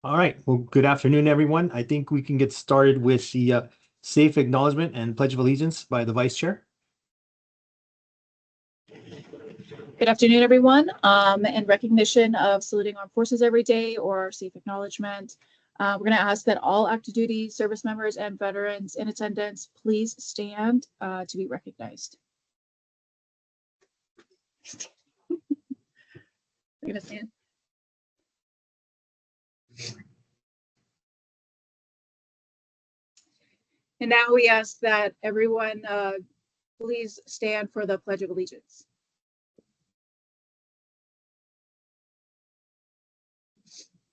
All right. Well, good afternoon, everyone. I think we can get started with the safe acknowledgement and Pledge of Allegiance by the Vice Chair. Good afternoon, everyone. In recognition of saluting armed forces every day or safe acknowledgement, we're going to ask that all active duty service members and veterans in attendance please stand to be recognized. You're going to stand. And now we ask that everyone please stand for the Pledge of Allegiance.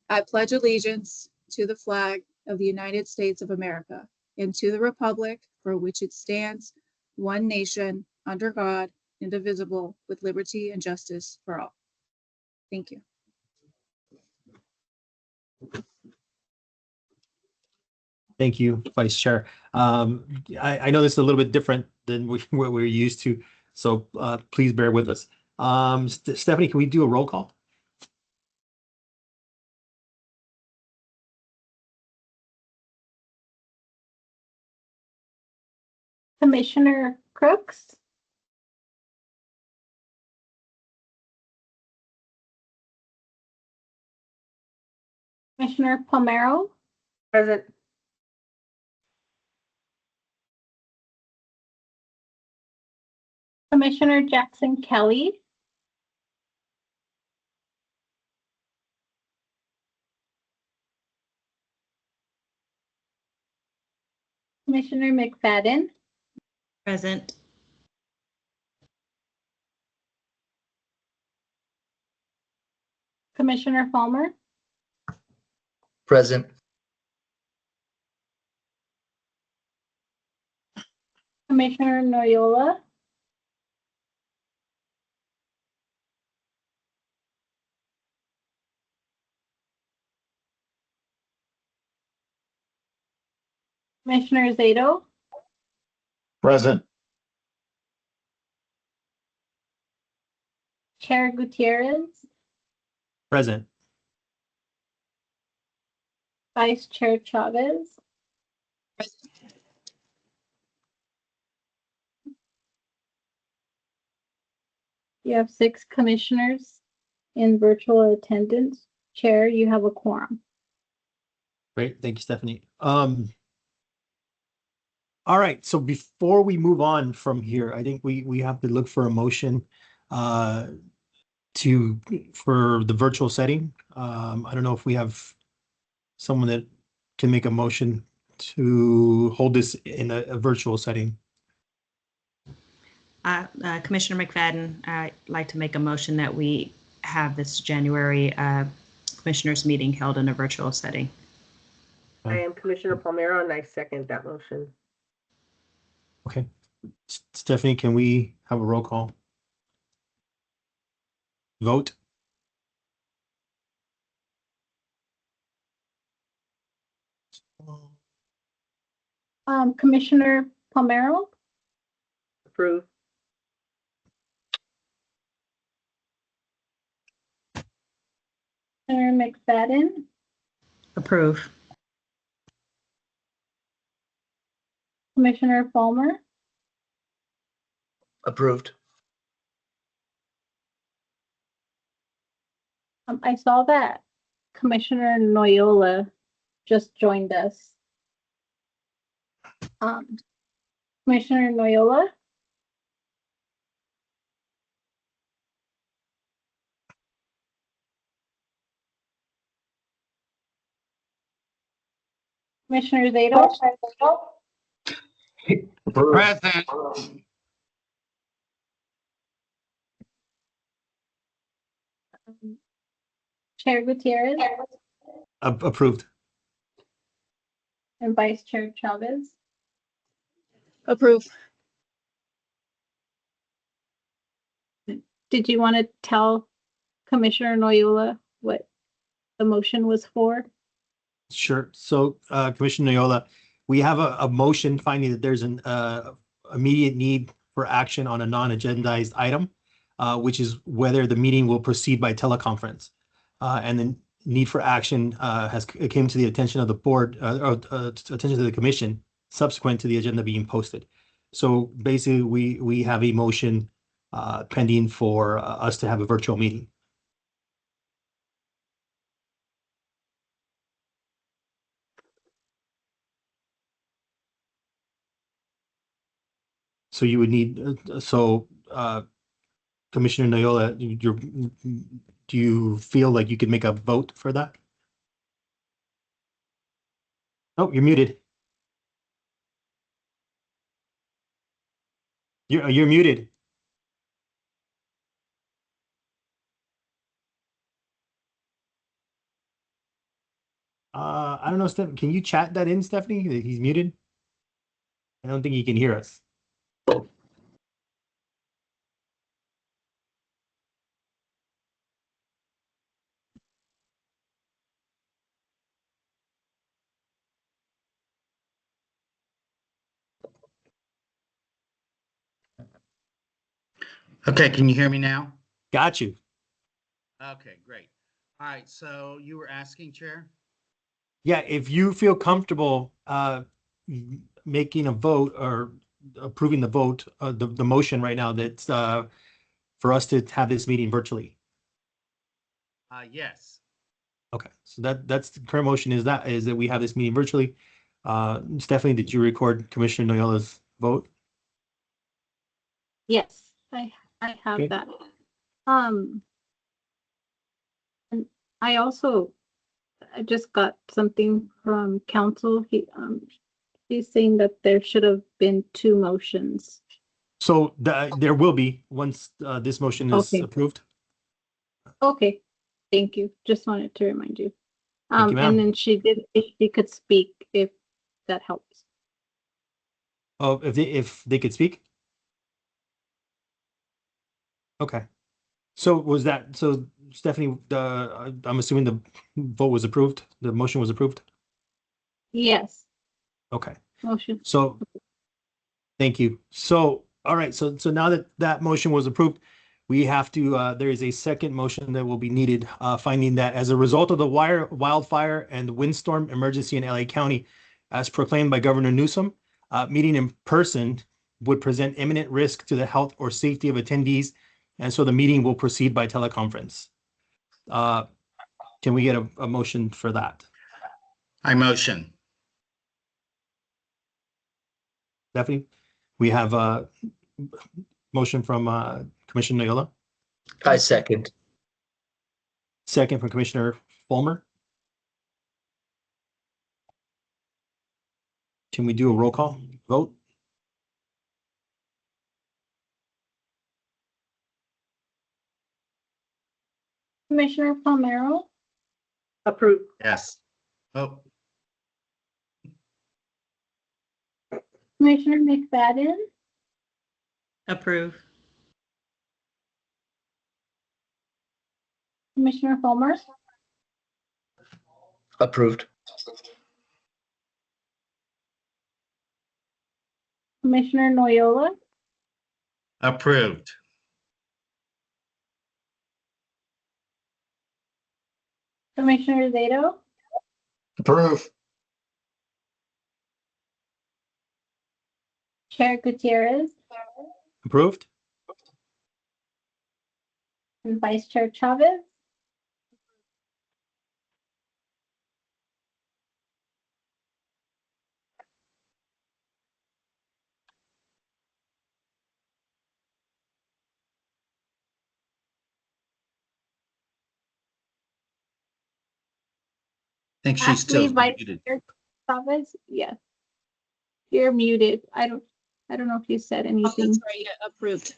I pledge allegiance to the flag of the United States of America and to the republic for which it stands, one nation, under God, indivisible, with liberty and justice for all. Thank you. Thank you, Vice Chair. I know this is a little bit different than what we're used to, so please bear with us. Stephanie, can we do a roll call? Commissioner Crooks, Commissioner Palmero, Present. Commissioner Jackson Kelly, Commissioner McFadden, Present. Commissioner Palmer, Present. Commissioner Noyola, Commissioner Zato, Present. Chair Gutierrez, Present. Vice Chair Chavez, you have 6 commissioners in virtual attendance. Chair, you have a quorum. Great. Thank you, Stephanie. All right. So before we move on from here, I think we have to look for a motion for the virtual setting. I don't know if we have someone that can make a motion to hold this in a virtual setting. Commissioner McFadden, I'd like to make a motion that we have this January commissioners meeting held in a virtual setting. I am Commissioner Palmero, and I second that motion. Okay. Stephanie, can we have a roll call? Vote. Commissioner Palmero, Approve. Commissioner McFadden, Approve. Commissioner Palmer, Approved. I saw that Commissioner Noyola just joined us. Commissioner Noyola, Commissioner Zato, Present. Chair Gutierrez, Approved. and Vice Chair Chavez. Approve. Did you want to tell Commissioner Noyola what the motion was for? Sure. So, Commissioner Noyola, we have a motion finding that there's an immediate need for action on a non-agendized item, which is whether the meeting will proceed by teleconference. And then need for action it came to the attention of the board, attention to the commission subsequent to the agenda being posted. So basically, we have a motion pending for us to have a virtual meeting. So you would need, Commissioner Noyola, do you feel like you could make a vote for that? Oh, you're muted. You're muted. I don't know, Steph, can you chat that in, Stephanie? That he's muted? I don't think he can hear us. Okay, can you hear me now? Got you. Okay, great. All right, so you were asking, Chair? Yeah, if you feel comfortable making a vote or approving the vote, the motion right now that's for us to have this meeting virtually. Yes. Okay, so that's the current motion is that we have this meeting virtually. Stephanie, did you record Commissioner Noyola's vote? Yes, I have Okay. that. And I just got something from council. He's saying that there should have been 2 motions. So there will be once this motion is Okay. approved. Okay, thank you. Just wanted to remind you. Thank you, ma'am. And then if she could speak, if that helps. Oh, if they could speak. Okay. So was that so, Stephanie? I'm assuming the vote was approved. The motion was approved. Yes, Okay. motion. So, thank you. So, all right. So now that that motion was approved, we have to. There is a second motion that will be needed. Finding that as a result of the wildfire and windstorm emergency in LA County, as proclaimed by Governor Newsom, meeting in person would present imminent risk to the health or safety of attendees, and so the meeting will proceed by teleconference. Can we get a motion for that? I motion. Stephanie, we have a motion from Commissioner Noyola, I second. second from Commissioner Fulmer. Can we do a roll call vote? Commissioner Palmero, Approved. Yes. Oh, Commissioner McFadden, Approve. Commissioner Fulmer, Approved. Commissioner Noyola, approved. Commissioner Zato, Approve. Chair Gutierrez, Approved? and Vice Chair Chavez. I think she's Actually, still Vice muted. Chair Chavez, yes. You're muted. I don't know if you said Oh, anything. that's right, yeah, approved.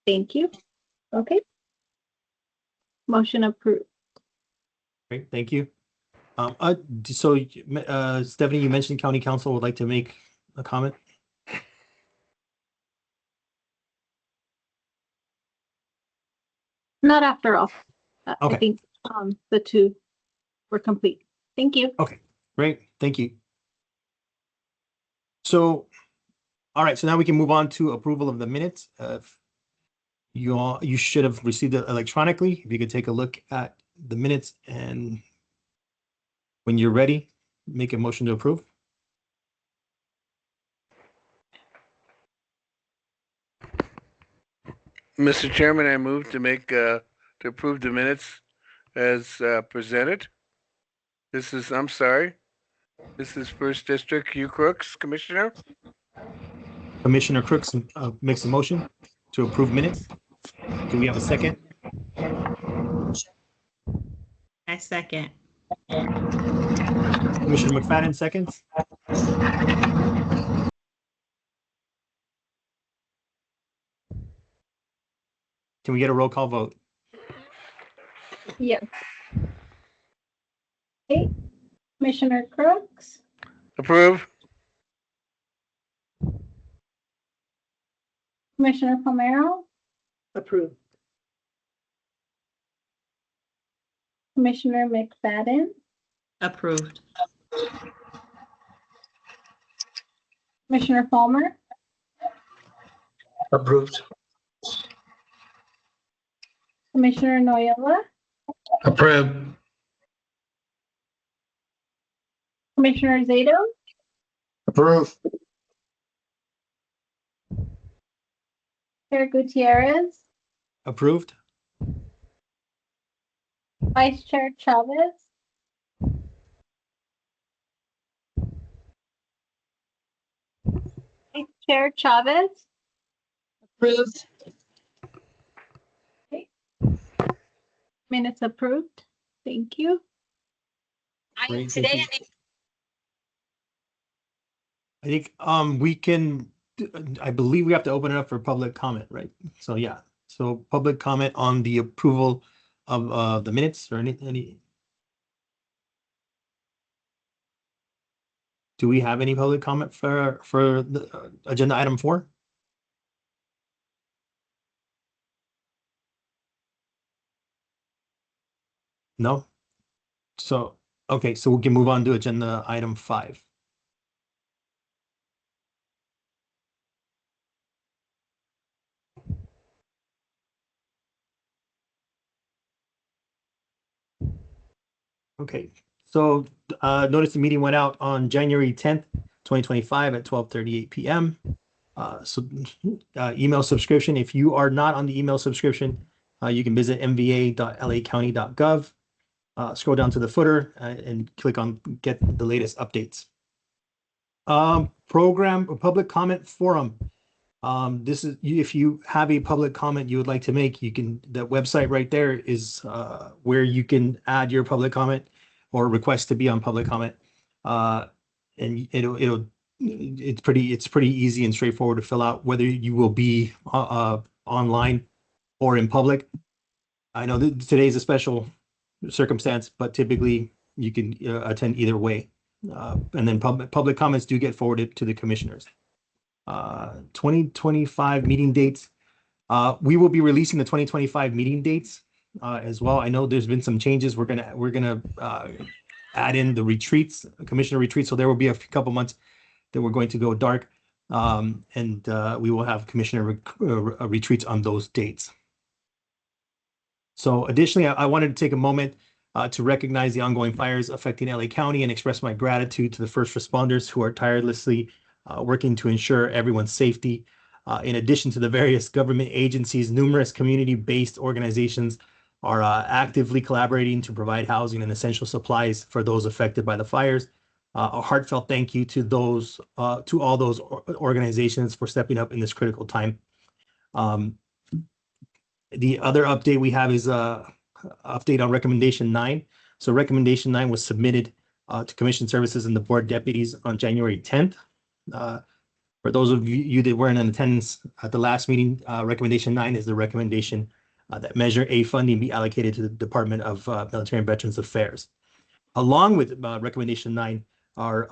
Thank you. Okay. Motion approved. Great, thank you. So Stephanie, you mentioned County Council would like to make a comment. Not after all. I Okay. think the 2 were complete. Thank you. Great, thank you. So, all right, so now we can move on to approval of the minutes. You should have received it electronically. If you could take a look at the minutes, and when you're ready, make a motion to approve. Mr. Chairman, I move to make, to approve the minutes as presented. I'm sorry. This is First District, Hugh Crooks, Commissioner. Commissioner Crooks makes a motion to approve minutes. Do we have a second? I second. Commissioner McFadden seconds. Can we get a roll call vote? Yes. Okay, Commissioner Crooks, Approve. Commissioner Palmero, Approved. Commissioner McFadden, Approved. Commissioner Palmer, Approved. Commissioner Noyola, Approved. Commissioner Zato, Approved. Chair Gutierrez, Approved. Vice Chair Chavez, Vice Chair Chavez, Approved. minutes approved. Thank you. Great, thank you. I think we can, I believe we have to open it up for public comment, right? So yeah, so public comment on the approval of the minutes or any. Do we have any public comment for the agenda item 4? No? So, okay, so we can move on to agenda item 5. Okay, so notice the meeting went out on January 10th, 2025 at 12:38 p.m. Email subscription. If you are not on the email subscription, you can visit mva.lacounty.gov. Scroll down to the footer and click on get the latest updates. Program or public comment forum. This is if you have a public comment you would like to make, you can, the website right there is where you can add your public comment or request to be on public comment. And it's pretty easy and straightforward to fill out whether you will be online or in public. I know that today's a special circumstance, but typically you can attend either way. And then public comments do get forwarded to the commissioners. 2025 meeting dates. We will be releasing the 2025 meeting dates as well. I know there's been some changes. We're gonna add in the retreats, commissioner retreats. So there will be a couple months that we're going to go dark, and we will have commissioner retreats on those dates. So additionally, I wanted to take a moment to recognize the ongoing fires affecting LA County and express my gratitude to the first responders who are tirelessly working to ensure everyone's safety. In addition to the various government agencies, numerous community-based organizations are actively collaborating to provide housing and essential supplies for those affected by the fires. A heartfelt thank you to those, to all those organizations for stepping up in this critical time. The other update we have is a update on recommendation 9. So recommendation 9 was submitted to Commission Services and the board deputies on January 10th. For those of you that weren't in attendance at the last meeting, recommendation 9 is the recommendation that Measure A funding be allocated to the Department of Military and Veterans Affairs. Along with recommendation 9, our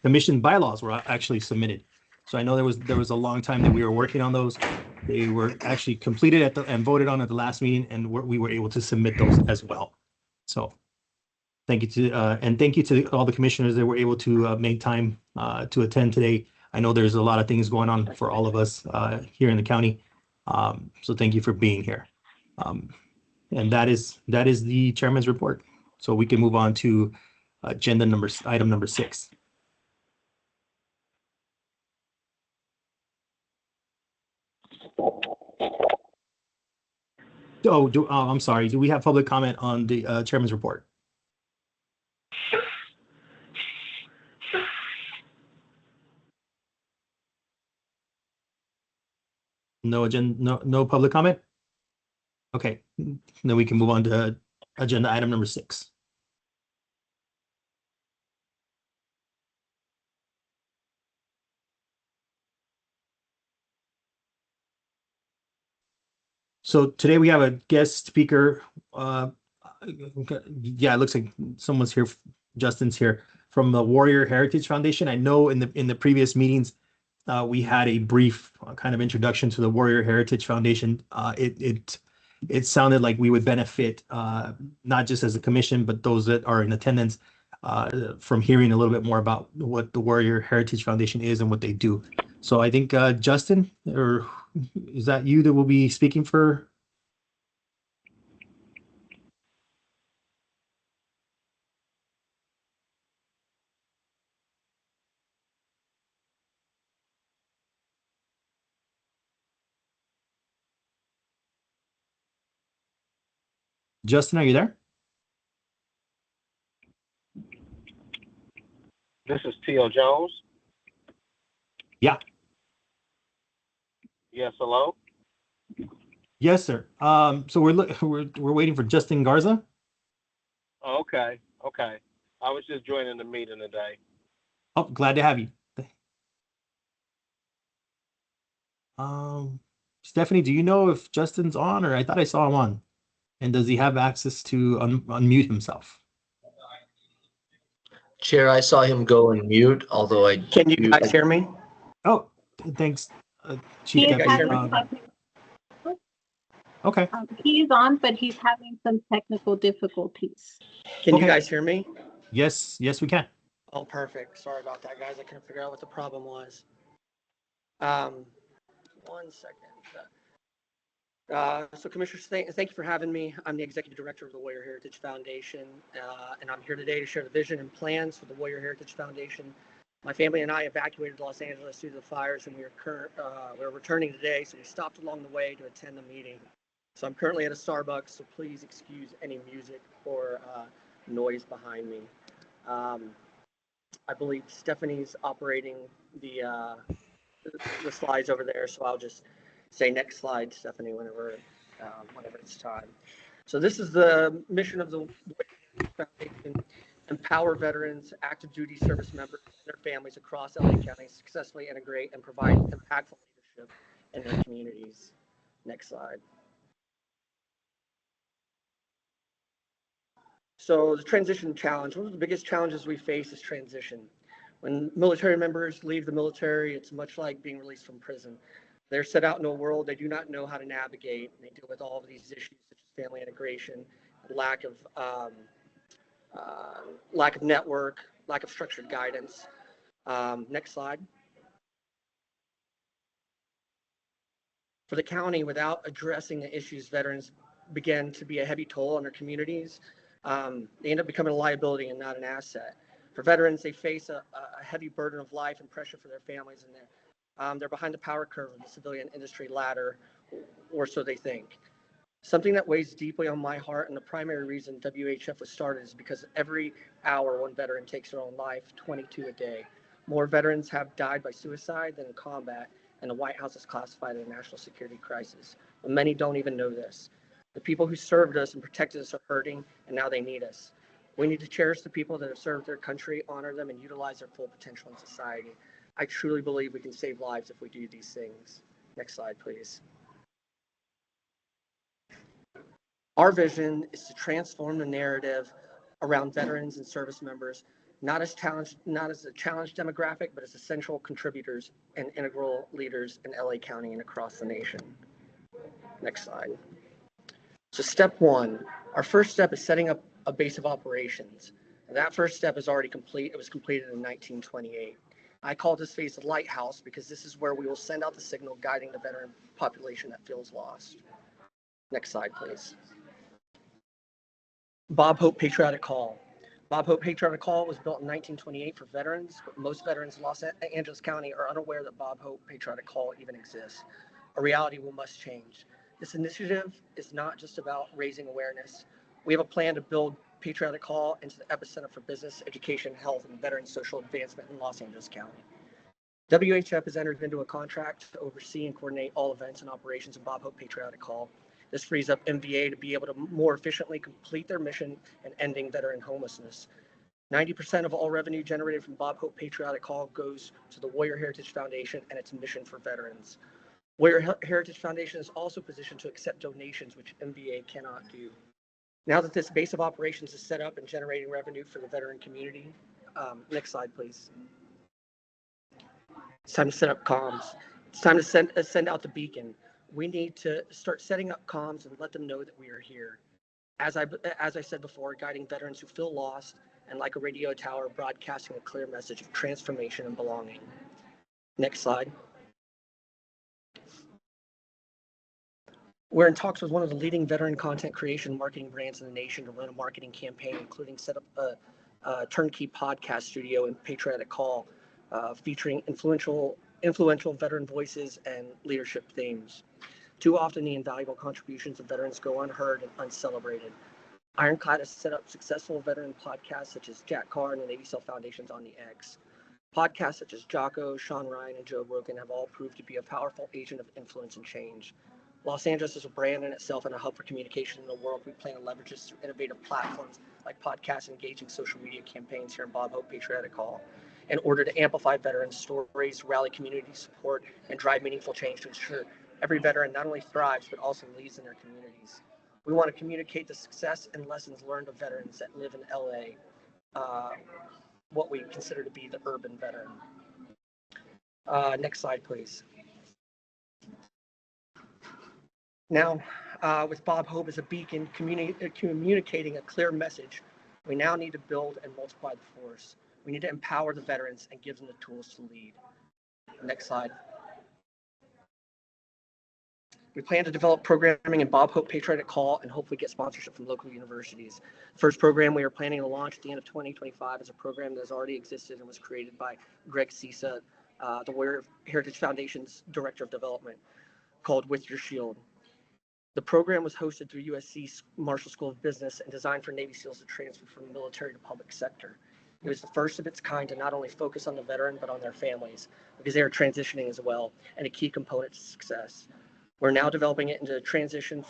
commission bylaws were actually submitted. So I know there was a long time that we were working on those. They were actually completed and voted on at the last meeting, and we were able to submit those as well. So thank you to all the commissioners that were able to make time to attend today. I know there's a lot of things going on for all of us here in the county. So thank you for being here. And that is the chairman's report. So we can move on to item number 6. I'm sorry. Do we have public comment on the chairman's report? No public comment? Okay, then we can move on to agenda item number 6. So today we have a guest speaker. Yeah, it looks like someone's here. Justin's here from the Warrior Heritage Foundation. I know in the previous meetings, we had a brief kind of introduction to the Warrior Heritage Foundation. It sounded like we would benefit not just as a commission, but those that are in attendance from hearing a little bit more about what the Warrior Heritage Foundation is and what they do. So I think Justin, or is that you that will be speaking for? Justin, are you there? This is T.O. Jones. Yeah. Yes, hello? Yes, sir. So we're waiting for Justin Garza. Oh, okay. I was just joining the meeting today. Oh, glad to have you. Stephanie, do you know if Justin's on, or I thought I saw him on? And does he have access to unmute himself? Chair, I saw him go and mute, although I. Can you guys hear me? Oh, thanks, Chief He is Deputy. having Okay. He's on, but he's having some technical difficulties. Can Okay. you guys hear me? Yes, we can. Oh, perfect. Sorry about that, guys. I couldn't figure out what the problem was. 1 second. So Commissioners, thank you for having me. I'm the Executive Director of the Warrior Heritage Foundation, and I'm here today to share the vision and plans for the Warrior Heritage Foundation. My family and I evacuated Los Angeles due to the fires, and we're returning today, so we stopped along the way to attend the meeting. So I'm currently at a Starbucks, so please excuse any music or noise behind me. I believe Stephanie's operating the slides over there, so I'll just say next slide, Stephanie, whenever it's time. So this is the mission of the Foundation: empower veterans, active duty service members, and their families across LA County successfully integrate and provide impactful leadership in their communities. Next slide. So the transition challenge, one of the biggest challenges we face is transition. When military members leave the military, it's much like being released from prison. They're set out in a world they do not know how to navigate. And they deal with all of these issues such as family integration, lack of network, lack of structured guidance. Next slide. For the county, without addressing the issues, veterans began to be a heavy toll on their communities. They end up becoming a liability and not an asset. For veterans, they face a heavy burden of life and pressure for their families, and they're behind the power curve of the civilian industry ladder, or so they think. Something that weighs deeply on my heart, and the primary reason WHF was started, is because every hour one veteran takes their own life, 22 a day. More veterans have died by suicide than in combat, and the White House has classified it as a national security crisis. But many don't even know this. The people who served us and protected us are hurting, and now they need us. We need to cherish the people that have served their country, honor them, and utilize their full potential in society. I truly believe we can save lives if we do these things. Next slide, please. Our vision is to transform the narrative around veterans and service members, not as a challenged demographic, but as essential contributors and integral leaders in LA County and across the nation. Next slide. So step one, our first step is setting up a base of operations. And that first step is already complete. It was completed in 1928. I call this phase the lighthouse because this is where we will send out the signal guiding the veteran population that feels lost. Next slide, please. Bob Hope Patriotic Call. Bob Hope Patriotic Call was built in 1928 for veterans, but most veterans in Los Angeles County are unaware that Bob Hope Patriotic Call even exists. A reality we must change. This initiative is not just about raising awareness. We have a plan to build Patriotic Call into the epicenter for business, education, health, and veteran social advancement in Los Angeles County. WHF has entered into a contract to oversee and coordinate all events and operations of Bob Hope Patriotic Call. This frees up MVA to be able to more efficiently complete their mission in ending veteran homelessness. 90% of all revenue generated from Bob Hope Patriotic Call goes to the Warrior Heritage Foundation and its mission for veterans. Warrior Heritage Foundation is also positioned to accept donations, which MVA cannot do. Now that this base of operations is set up and generating revenue for the veteran community, next slide, please. It's time to set up comms. It's time to send out the beacon. We need to start setting up comms and let them know that we are here. As I said before, guiding veterans who feel lost and like a radio tower, broadcasting a clear message of transformation and belonging. Next slide. We're in talks with one of the leading veteran content creation marketing brands in the nation to run a marketing campaign, including set up a turnkey podcast studio and Patriotic Call, featuring influential veteran voices and leadership themes. Too often, the invaluable contributions of veterans go unheard and uncelebrated. Ironclad has set up successful veteran podcasts such as Jack Carr and the Navy SEAL Foundation's On the X. Podcasts such as Jocko, Sean Ryan, and Joe Rogan have all proved to be a powerful agent of influence and change. Los Angeles is a brand in itself and a hub for communication in the world. We plan to leverage this through innovative platforms like podcasts and engaging social media campaigns here in Bob Hope Patriotic Call in order to amplify veterans' stories, rally community support, and drive meaningful change to ensure every veteran not only thrives, but also leads in their communities. We want to communicate the success and lessons learned of veterans that live in LA, what we consider to be the urban veteran. Next slide, please. Now, with Bob Hope as a beacon communicating a clear message, we now need to build and multiply the force. We need to empower the veterans and give them the tools to lead. Next slide. We plan to develop programming in Bob Hope Patriotic Call and hopefully get sponsorship from local universities. The first program we are planning to launch at the end of 2025 is a program that has already existed and was created by Greg Cisa, the Warrior Heritage Foundation's Director of Development, called With Your Shield. The program was hosted through USC Marshall School of Business and designed for Navy SEALs to transfer from the military to public sector. It was the first of its kind to not only focus on the veteran, but on their families, because they are transitioning as well, and a key component to success. We're now developing it into transition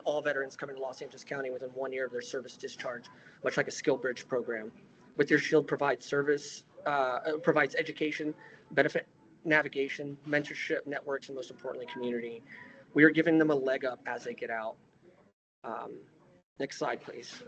all veterans coming to Los Angeles County within 1 year of their service discharge, much like a skill bridge program. With Your Shield provides education, benefit navigation, mentorship, networks, and most importantly, community. We are giving them a leg up as they get out. Next slide, please.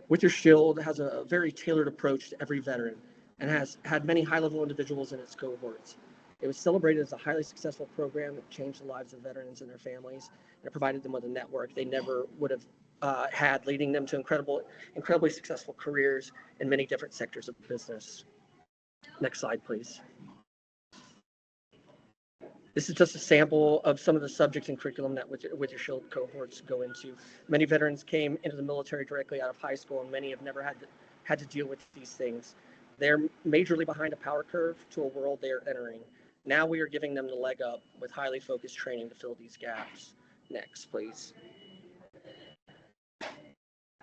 With Your Shield has a very tailored approach to every veteran and has had many high-level individuals in its cohorts. It was celebrated as a highly successful program that changed the lives of veterans and their families, and it provided them with a network they never would have had, leading them to incredibly successful careers in many different sectors of business. Next slide, please. This is just a sample of some of the subjects and curriculum that With Your Shield cohorts go into. Many veterans came into the military directly out of high school, and many have never had to deal with these things. They're majorly behind a power curve to a world they are entering. Now we are giving them the leg up with highly focused training to fill these gaps. Next, please.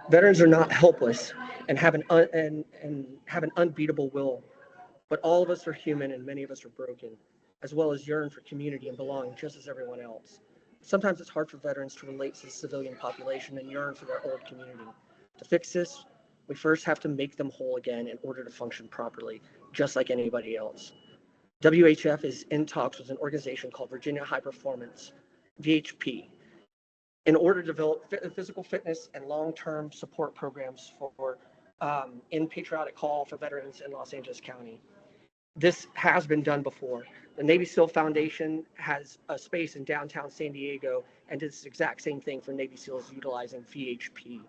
Veterans are not helpless and have an unbeatable will, but all of us are human and many of us are broken, as well as yearn for community and belonging just as everyone else. Sometimes it's hard for veterans to relate to the civilian population and yearn for their old community. To fix this, we first have to make them whole again in order to function properly, just like anybody else. WHF is in talks with an organization called Virginia High Performance, VHP, in order to develop physical fitness and long-term support programs for in Patriotic Call for veterans in Los Angeles County. This has been done before. The Navy SEAL Foundation has a space in downtown San Diego and does the exact same thing for Navy SEALs utilizing VHP.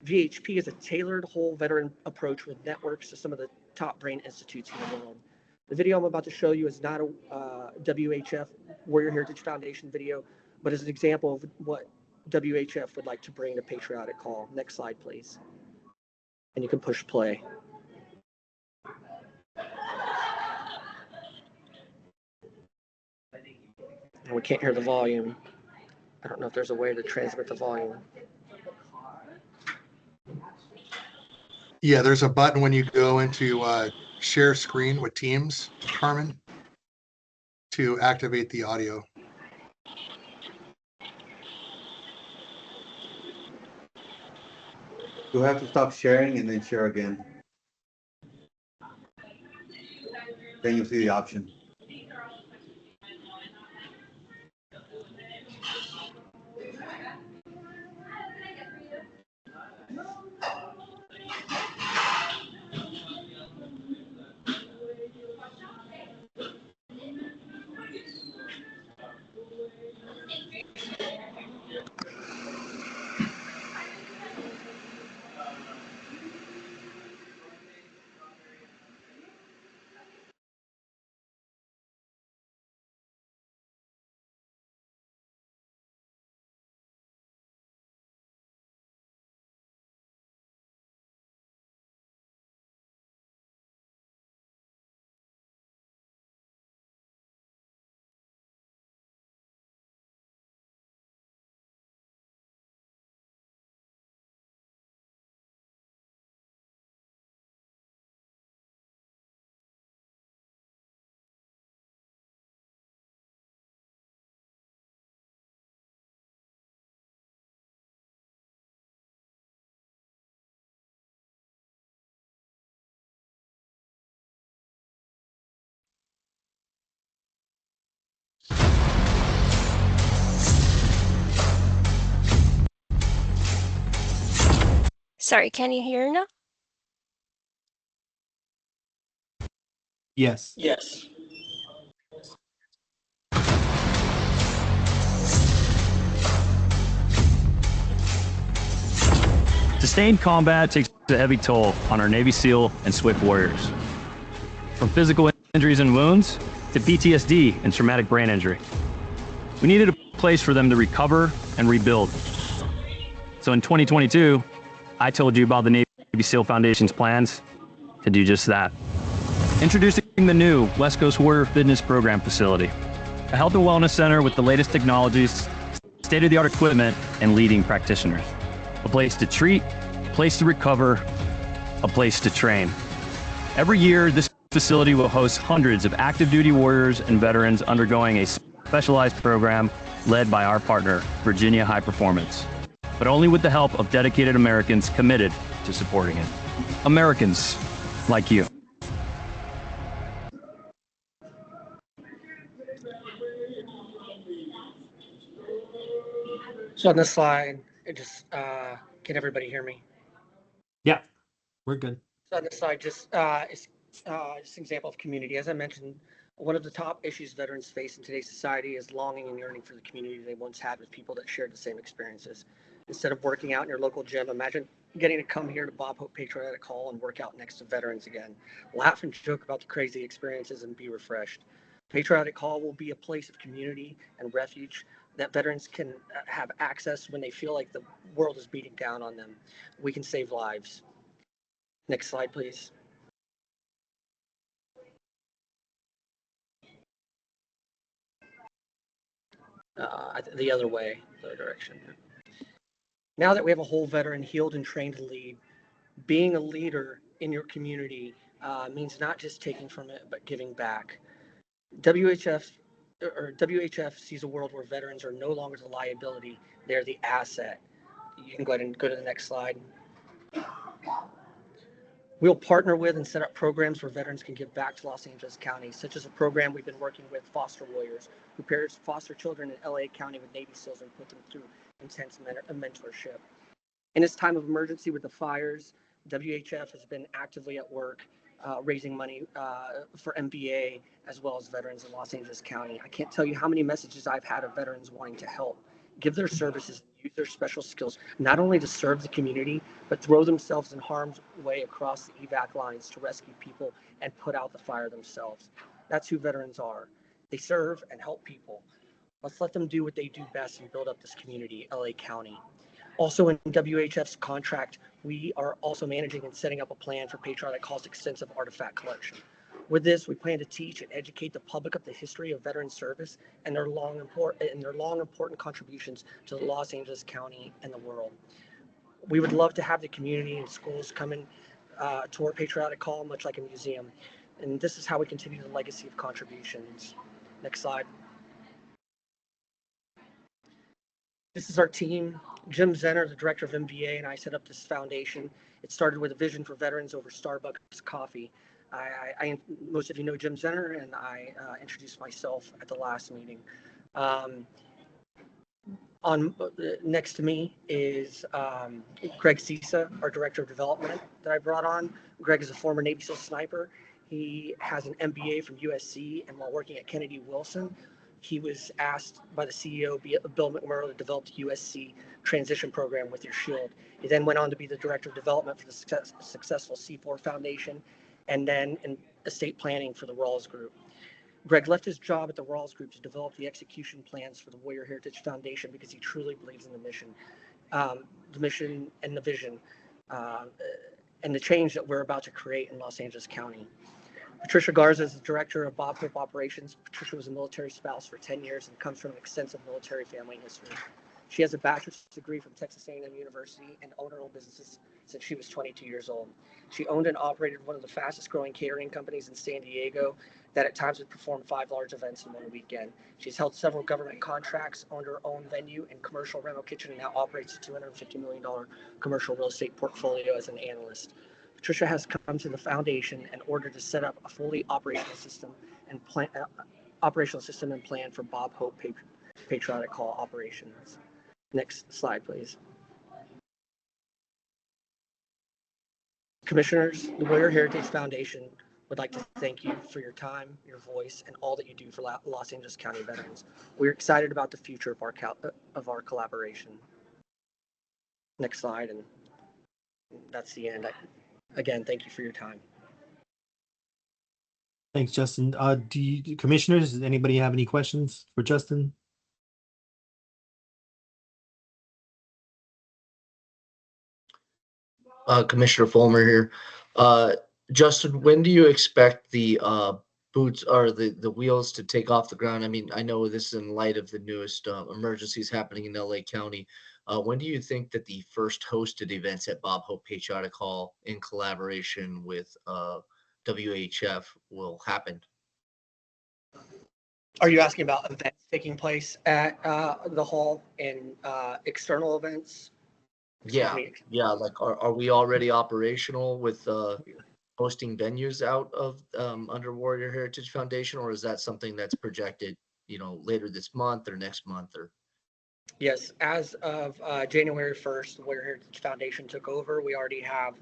VHP is a tailored whole veteran approach with networks to some of the top brain institutes in the world. The video I'm about to show you is not a WHF Warrior Heritage Foundation video, but as an example of what WHF would like to bring to Patriotic Call. Next slide, please. And you can push play. And we can't hear the volume. I don't know if there's a way to transmit the volume. Yeah, there's a button when you go into share screen with Teams, Carmen, to activate the audio. You'll have to stop sharing and then share again. Then you'll see the option. Sorry, can you hear now? Yes. Yes. Sustained combat takes a heavy toll on our Navy SEAL and SWIFT warriors. From physical injuries and wounds to PTSD and traumatic brain injury. We needed a place for them to recover and rebuild. So in 2022, I told you about the Navy SEAL Foundation's plans to do just that. Introducing the new West Coast Warrior Fitness Program facility, a health and wellness center with the latest technologies, state-of-the-art equipment, and leading practitioners. A place to treat, a place to recover, a place to train. Every year, this facility will host hundreds of active duty warriors and veterans undergoing a specialized program led by our partner, Virginia High Performance, but only with the help of dedicated Americans committed to supporting it. Americans like you. So on this slide, it just, can everybody hear me? Yeah, we're good. So on this slide, just an example of community. As I mentioned, one of the top issues veterans face in today's society is longing and yearning for the community they once had with people that shared the same experiences. Instead of working out in your local gym, imagine getting to come here to Bob Hope Patriotic Hall and work out next to veterans again. Laugh and joke about the crazy experiences and be refreshed. Patriotic Hall will be a place of community and refuge that veterans can have access when they feel like the world is beating down on them. We can save lives. Next slide, please. The other way, the other direction. Now that we have a whole veteran healed and trained to lead, being a leader in your community means not just taking from it, but giving back. WHF sees a world where veterans are no longer the liability, they're the asset. You can go ahead and go to the next slide. We'll partner with and set up programs where veterans can give back to Los Angeles County, such as a program we've been working with Foster Warriors, who pairs foster children in LA County with Navy SEALs and put them through intense mentorship. In this time of emergency with the fires, WHF has been actively at work raising money for MBA as well as veterans in Los Angeles County. I can't tell you how many messages I've had of veterans wanting to help, give their services, use their special skills, not only to serve the community, but throw themselves in harm's way across the evac lines to rescue people and put out the fire themselves. That's who veterans are. They serve and help people. Let's let them do what they do best and build up this community, LA County. Also in WHF's contract, we are also managing and setting up a plan for Patriotic Hall's extensive artifact collection. With this, we plan to teach and educate the public of the history of veteran service and their long important contributions to the Los Angeles County and the world. We would love to have the community and schools come and tour Patriotic Hall, much like a museum. And this is how we continue the legacy of contributions. Next slide. This is our team. Jim Zenner, the director of MBA, and I set up this foundation. It started with a vision for veterans over Starbucks coffee. Most of you know Jim Zenner, and I introduced myself at the last meeting. Next to me is Greg Cisa, our director of development that I brought on. Greg is a former Navy SEAL sniper. He has an MBA from USC, and while working at Kennedy Wilson, he was asked by the CEO, Bill McMurrow, to develop the USC transition program with your shield. He then went on to be the director of development for the successful C4 Foundation, and then in estate planning for the Rawls Group. Greg left his job at the Rawls Group to develop the execution plans for the Warrior Heritage Foundation because he truly believes in the mission and the vision, and the change that we're about to create in Los Angeles County. Patricia Garza is the director of Bob Hope Operations. Patricia was a military spouse for 10 years and comes from an extensive military family history. She has a bachelor's degree from Texas A&M University and owned her own businesses since she was 22 years old. She owned and operated one of the fastest growing catering companies in San Diego that at times would perform 5 large events in one weekend. She's held several government contracts, owned her own venue and commercial rental kitchen, and now operates a $250 million commercial real estate portfolio as an analyst. Patricia has come to the foundation in order to set up a fully operational system and plan for Bob Hope Patriotic Hall operations. Next slide, please. Commissioners, the Warrior Heritage Foundation would like to thank you for your time, your voice, and all that you do for Los Angeles County veterans. We're excited about the future of our collaboration. Next slide, and that's the end. Again, thank you for your time. Thanks, Justin. Commissioners, does anybody have any questions for Justin? Commissioner Fulmer here. Justin, when do you expect the boots or the wheels to take off the ground? I mean, I know this is in light of the newest emergencies happening in LA County. When do you think that the first hosted events at Bob Hope Patriotic Hall in collaboration with WHF will happen? Are you asking about events taking place at the hall and external events? Yeah, like are we already operational with hosting venues out of under Warrior Heritage Foundation, or is that something that's projected, later this month or next month? Or Yes, as of January 1st, the Warrior Heritage Foundation took over. We already have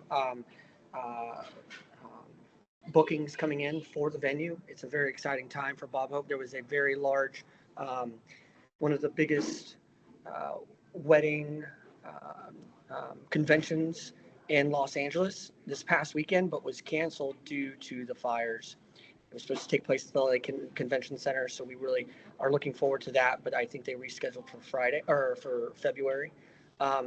bookings coming in for the venue. It's a very exciting time for Bob Hope. There was a very large, one of the biggest wedding conventions in Los Angeles this past weekend, but was canceled due to the fires. It was supposed to take place at the LA Convention Center, so we really are looking forward to that, but I think they rescheduled for February.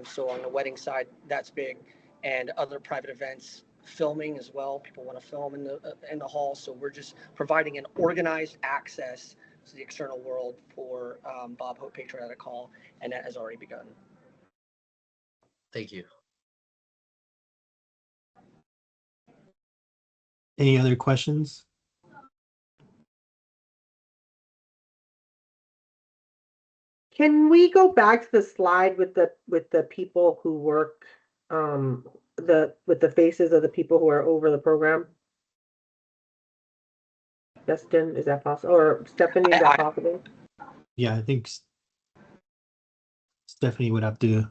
So on the wedding side, that's big, and other private events, filming as well. People want to film in the hall, so we're just providing an organized access to the external world for Bob Hope Patriotic Hall, and that has already begun. Thank you. Any other questions? Can we go back to the slide with the people who work, with the faces of the people who are over the program? Justin, is that possible? Or Stephanie, is that possible? Yeah, I think Stephanie would have to.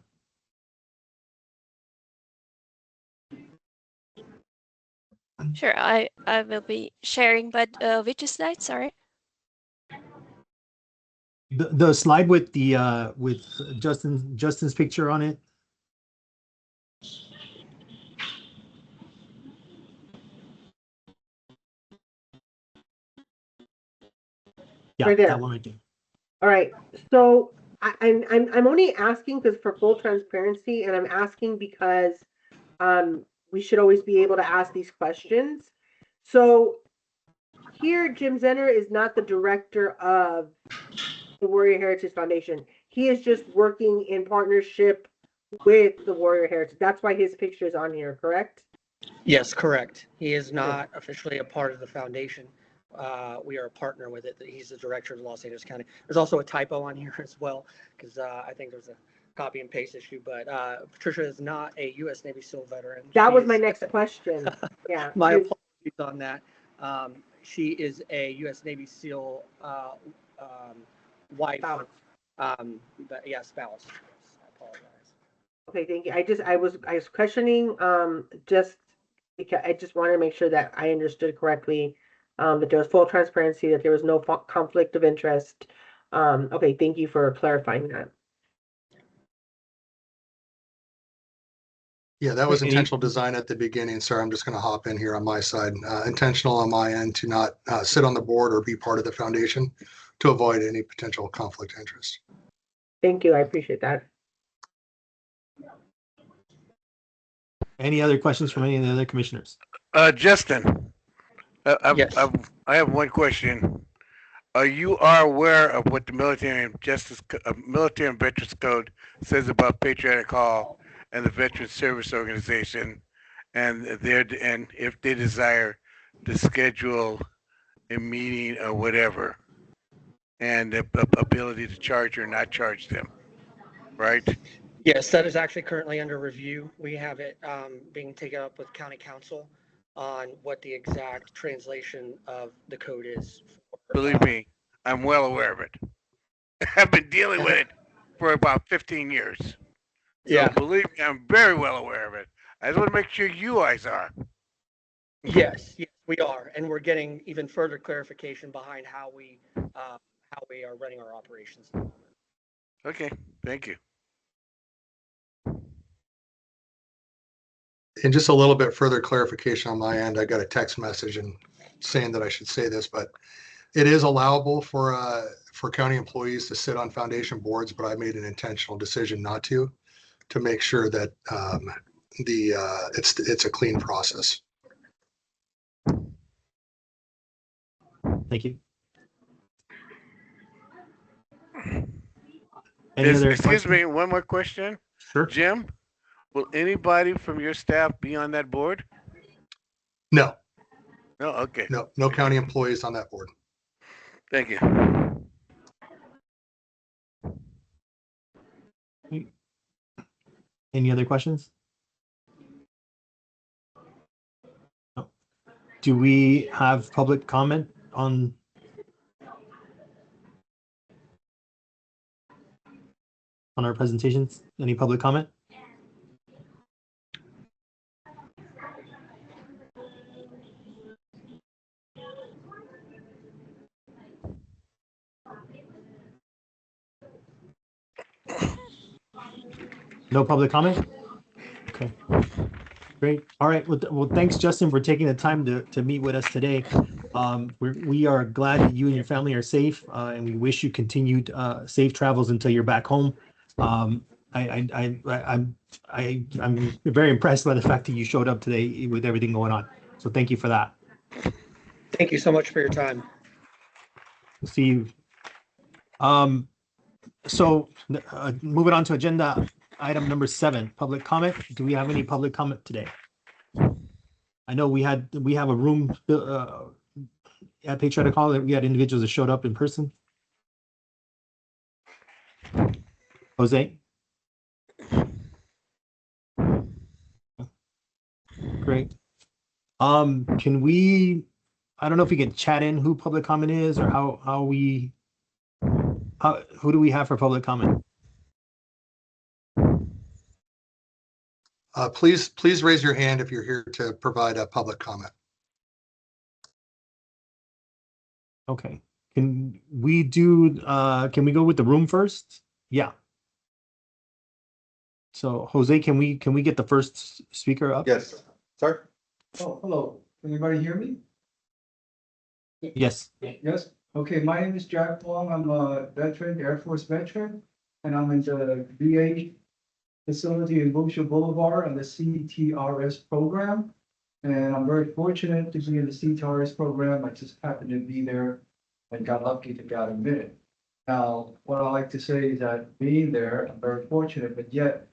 Sure, I will be sharing, but which slide? Sorry. The slide with the with Justin's picture on it. Yeah, right there. that one right there. All right, so I'm only asking because for full transparency, and I'm asking because we should always be able to ask these questions. So here, Jim Zenner is not the director of the Warrior Heritage Foundation. He is just working in partnership with the Warrior Heritage. That's why his picture is on here, correct? Yes, correct. He is not officially a part of the foundation. We are a partner with it. He's the director of Los Angeles County. There's also a typo on here as well, because I think there's a copy and paste issue, but Patricia is not a U.S. Navy SEAL veteran. That was my next question. Yeah. My apologies on that. She is a U.S. Navy SEAL wife. Spouse. But yeah, spouse. I apologize. Okay, thank you. I was questioning just because I just wanted to make sure that I understood correctly, that there was full transparency, that there was no conflict of interest. Okay, thank you for clarifying that. Yeah, that was intentional design at the beginning. Sorry, I'm just going to hop in here on my side. Intentional on my end to not sit on the board or be part of the foundation to avoid any potential conflict of interest. Thank you. I appreciate that. Any other questions from any of the other commissioners? Justin, Yes. I have one question. You are aware of what the Military and Veterans Code says about Patriotic Hall and the Veterans Service Organization, and if they desire to schedule a meeting or whatever, and the ability to charge or not charge them, right? Yes, that is actually currently under review. We have it being taken up with county council on what the exact translation of the code is. Believe me, I'm well aware of it. I've been dealing with it for about 15 years. So Yeah. believe me, I'm very well aware of it. I just want to make sure you guys are. Yes, we are, and we're getting even further clarification behind how we are running our operations at the moment. Okay, thank you. And just a little bit further clarification on my end, I got a text message and saying that I should say this, but it is allowable for county employees to sit on foundation boards, but I made an intentional decision not to make sure that it's a clean process. Thank you. Any other Excuse questions? me, one more question. Sure. Jim, will anybody from your staff be on that board? No, No, okay. no county employees on that board. Thank you. Any other questions? No. Do we have public comment on our presentations? Any public comment? No public comment? Okay. Great. All right. Well, thanks, Justin, for taking the time to meet with us today. We are glad that you and your family are safe, and we wish you continued safe travels until you're back home. I'm very impressed by the fact that you showed up today with everything going on. So thank you for that. Thank you so much for your time. See you. So moving on to agenda item number 7, public comment. Do we have any public comment today? I know we have a room at Patriotic Hall that we had individuals that showed up in person. Jose? Great. Can we, I don't know if we can chat in who public comment is or who do we have for public comment? Please raise your hand if you're here to provide a public comment. Okay. Can we go with the room first? Yeah. So Jose, can we get the first speaker up? Yes, sir. Oh, hello. Can anybody hear me? Yes. Yes? Okay, my name is Jack Wong. I'm a veteran, Air Force veteran, and I'm in the VA facility in Wilshire Boulevard on the CTRS program. And I'm very fortunate to be in the CTRS program. I just happened to be there and got lucky to get admitted. Now, what I like to say is that being there, I'm very fortunate, but yet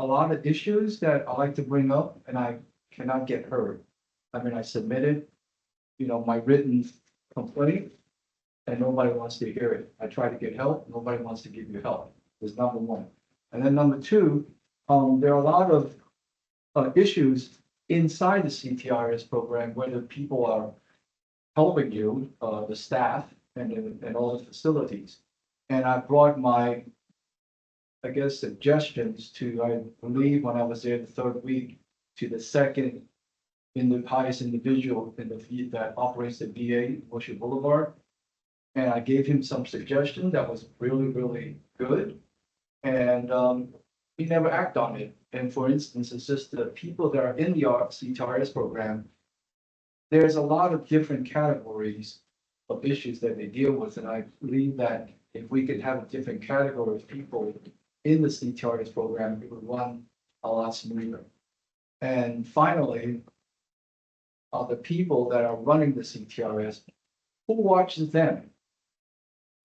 a lot of issues that I like to bring up and I cannot get heard. I mean, I submitted, my written complaint and nobody wants to hear it. I try to get help, nobody wants to give you help. Is number one. And then number two, there are a lot of issues inside the CTRS program, whether people are helping you, the staff and all the facilities. And I brought my, I guess, suggestions to, I believe when I was there the third week, to the second in the highest individual in the that operates the VA, Wilshire Boulevard. And I gave him some suggestions that was really, really good. And he never acted on it. And for instance, it's just the people that are in the CTRS program, there's a lot of different categories of issues that they deal with. And I believe that if we could have a different category of people in the CTRS program, it would run a lot smoother. And finally, the people that are running the CTRS, who watches them?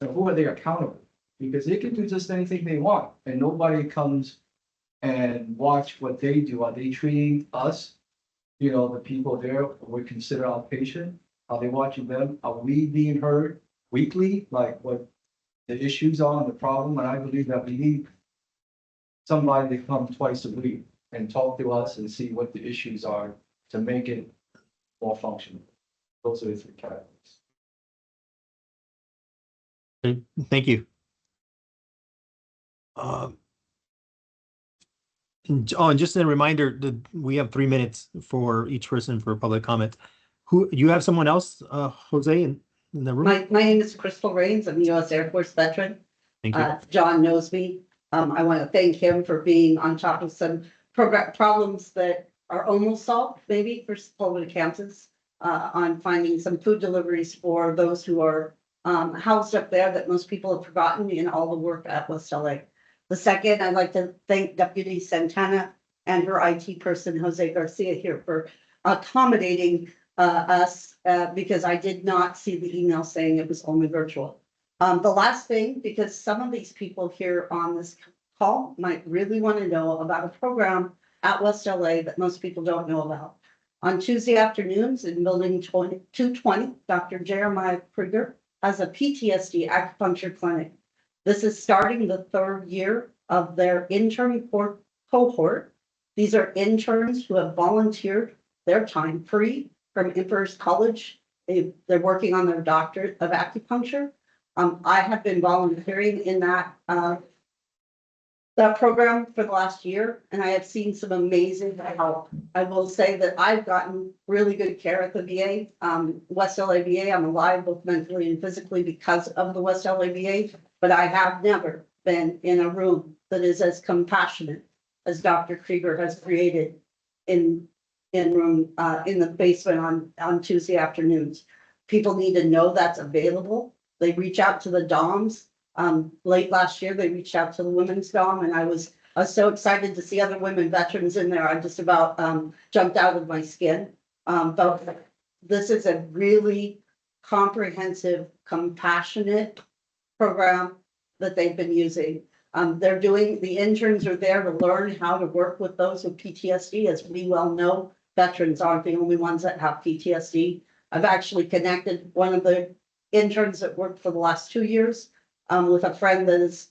And who are they accountable? Because they can do just anything they want and nobody comes and watch what they do. Are they treating us, the people there we consider our patient? Are they watching them? Are we being heard weekly, like what the issues are and the problem? And I believe that we need somebody to come twice a week and talk to us and see what the issues are to make it more functional. Those are the three categories. Okay, thank you. And just a reminder that we have 3 minutes for each person for public comment. Who, you have someone else, Jose, in the room? My name is Crystal Rains. I'm a U.S. Air Force veteran. Thank you. John knows me. I want to thank him for being on top of some problems that are almost solved, maybe for Sepulveda campus, on finding some food deliveries for those who are housed up there that most people have forgotten in all the work at West LA. The second, I'd like to thank Deputy Santana and her IT person, Jose Garcia, here for accommodating us because I did not see the email saying it was only virtual. The last thing, because some of these people here on this call might really want to know about a program at West LA that most people don't know about. On Tuesday afternoons in building 220, Dr. Jeremiah Krieger has a PTSD acupuncture clinic. This is starting the third year of their intern cohort. These are interns who have volunteered their time free from Emperor's College. They're working on their doctorate of acupuncture. I have been volunteering in that program for the last year, and I have seen some amazing help. I will say that I've gotten really good care at the VA, West LA VA. I'm alive both mentally and physically because of the West LA VA, but I have never been in a room that is as compassionate as Dr. Krieger has created in the basement on Tuesday afternoons. People need to know that's available. They reach out to the DOMs. Late last year, they reached out to the women's DOM, and I was so excited to see other women veterans in there. I just about jumped out of my skin. But this is a really comprehensive, compassionate program that they've been using. The interns are there to learn how to work with those with PTSD. As we well know, veterans aren't the only ones that have PTSD. I've actually connected one of the interns that worked for the last 2 years with a friend that is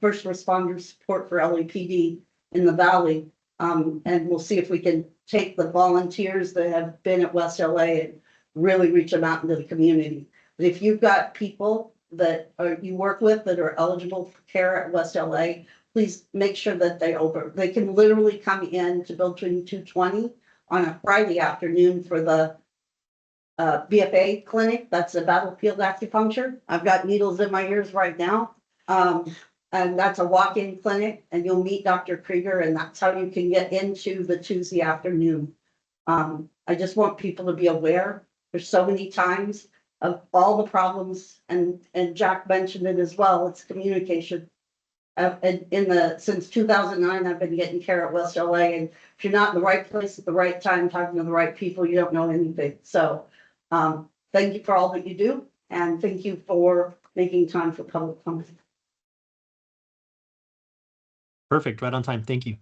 first responder support for LAPD in the Valley. And we'll see if we can take the volunteers that have been at West LA and really reach them out into the community. But if you've got people that you work with that are eligible for care at West LA, please make sure that they can literally come in to Building 220 on a Friday afternoon for the BFA clinic. That's a battlefield acupuncture. I've got needles in my ears right now. And that's a walk-in clinic, and you'll meet Dr. Krieger, and that's how you can get into the Tuesday afternoon. I just want people to be aware. There's so many times of all the problems, and Jack mentioned it as well, it's communication. Since 2009, I've been getting care at West LA, and if you're not in the right place at the right time, talking to the right people, you don't know anything. So, thank you for all that you do, and thank you for making time for public comment. Perfect, right on time. Thank you.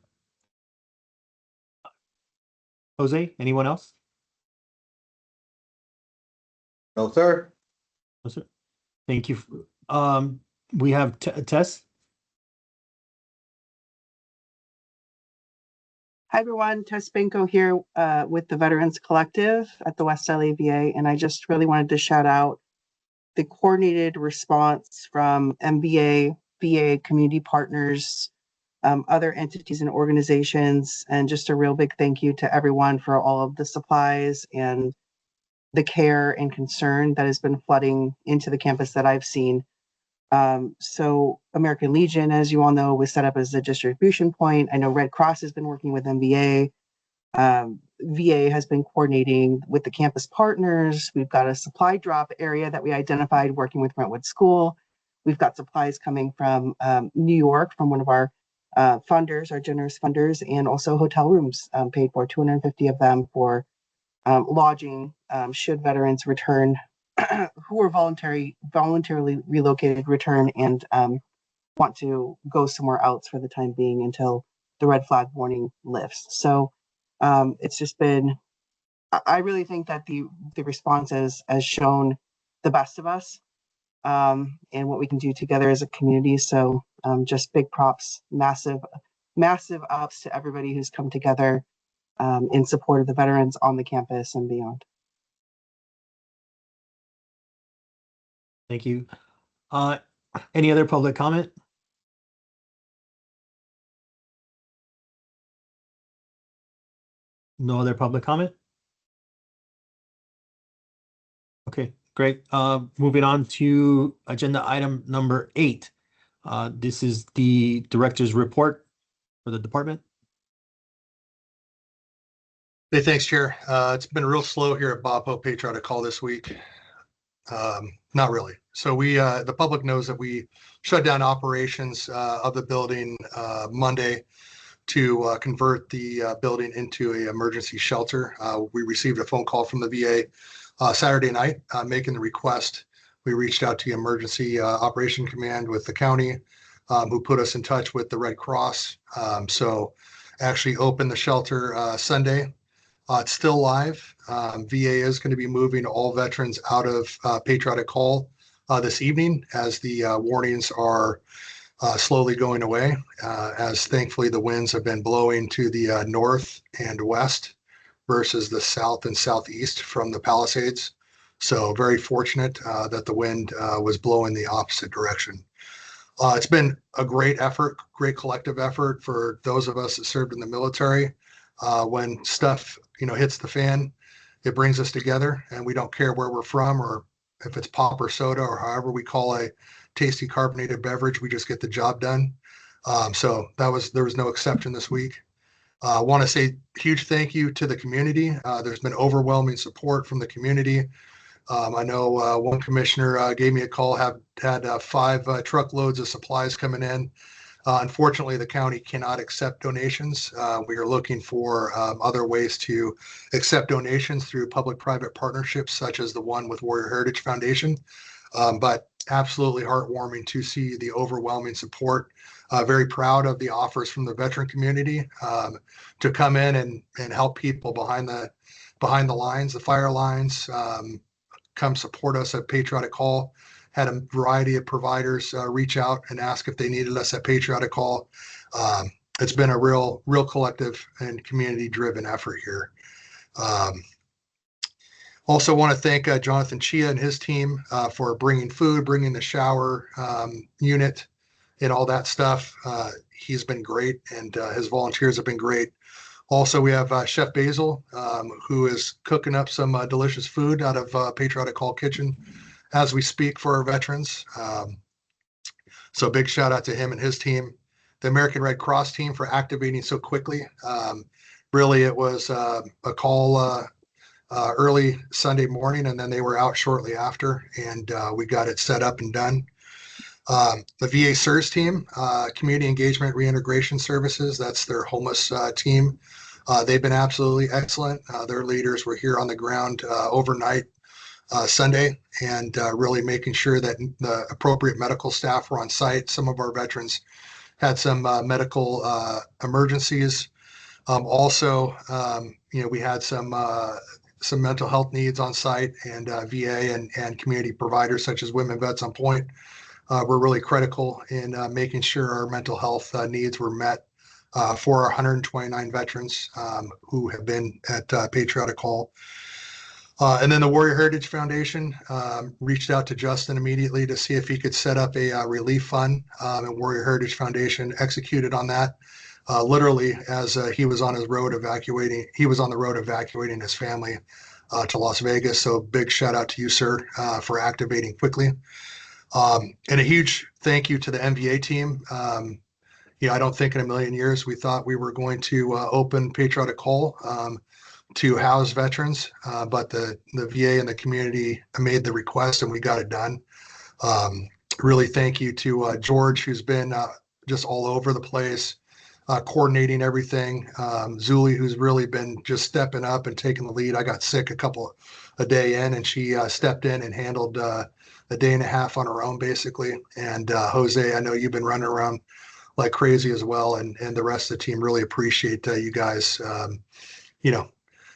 Jose, anyone else? No, sir. No, sir. Thank you. We have Tess. Hi, everyone. Tess Benko here with the Veterans Collective at the West LA VA. And I just really wanted to shout out the coordinated response from MVA, VA community partners, other entities and organizations, and just a real big thank you to everyone for all of the supplies and the care and concern that has been flooding into the campus that I've seen. So American Legion, as you all know, was set up as a distribution point. I know Red Cross has been working with MVA. VA has been coordinating with the campus partners. We've got a supply drop area that we identified working with Brentwood School. We've got supplies coming from New York from one of our funders, our generous funders, and also hotel rooms paid for, 250 of them for lodging should veterans return who are voluntarily relocated, return and want to go somewhere else for the time being until the red flag warning lifts. So it's just been, I really think that the response has shown the best of us and what we can do together as a community. So just big props, massive ups to everybody who's come together in support of the veterans on the campus and beyond. Thank you. Any other public comment? No other public comment? Okay, great. Moving on to agenda item number 8. This is the director's report for the department. Hey, thanks, Chair. It's been real slow here at Bob Hope Patriotic Hall this week. Not really. So the public knows that we shut down operations of the building Monday to convert the building into an emergency shelter. We received a phone call from the VA Saturday night making the request. We reached out to the Emergency Operation Command with the county, who put us in touch with the Red Cross. So actually opened the shelter Sunday. It's still live. VA is going to be moving all veterans out of Patriotic Hall this evening as the warnings are slowly going away, as thankfully the winds have been blowing to the north and west versus the south and southeast from the Palisades. So very fortunate that the wind was blowing the opposite direction. It's been a great effort, great collective effort for those of us that served in the military. When stuff hits the fan, it brings us together, and we don't care where we're from or if it's pop or soda or however we call a tasty carbonated beverage, we just get the job done. So there was no exception this week. I want to say huge thank you to the community. There's been overwhelming support from the community. I know one commissioner gave me a call, had 5 truckloads of supplies coming in. Unfortunately, the county cannot accept donations. We are looking for other ways to accept donations through public-private partnerships, such as the one with Warrior Heritage Foundation. But absolutely heartwarming to see the overwhelming support. Very proud of the offers from the veteran community to come in and help people behind the lines, the fire lines, come support us at Patriotic Hall. Had a variety of providers reach out and ask if they needed us at Patriotic Hall. It's been a real collective and community-driven effort here. Also want to thank Jonathan Chia and his team for bringing food, bringing the shower unit and all that stuff. He's been great, and his volunteers have been great. Also, we have Chef Basil, who is cooking up some delicious food out of Patriotic Hall Kitchen as we speak for our veterans. So big shout out to him and his team. The American Red Cross team for activating so quickly. Really, it was a call early Sunday morning, and then they were out shortly after, and we got it set up and done. The VA CERS team, Community Engagement Reintegration Services, that's their homeless team. They've been absolutely excellent. Their leaders were here on the ground overnight Sunday, and really making sure that the appropriate medical staff were on site. Some of our veterans had some medical emergencies. Also, we had some mental health needs on site, and VA and community providers such as Women Vets on Point were really critical in making sure our mental health needs were met for our 129 veterans who have been at Patriotic Hall. And then the Warrior Heritage Foundation reached out to Justin immediately to see if he could set up a relief fund, and Warrior Heritage Foundation executed on that. Literally, as he was on his road evacuating, he was on the road evacuating his family to Las Vegas. So big shout out to you, sir, for activating quickly. And a huge thank you to the MVA team. I don't think in a million years we thought we were going to open Patriotic Hall to house veterans, but the VA and the community made the request and we got it done. Really thank you to George, who's been just all over the place, coordinating everything. Zuli, who's really been just stepping up and taking the lead. I got sick a day in, and she stepped in and handled a day and a half on her own, basically. And Jose, I know you've been running around like crazy as well, and the rest of the team really appreciate you guys.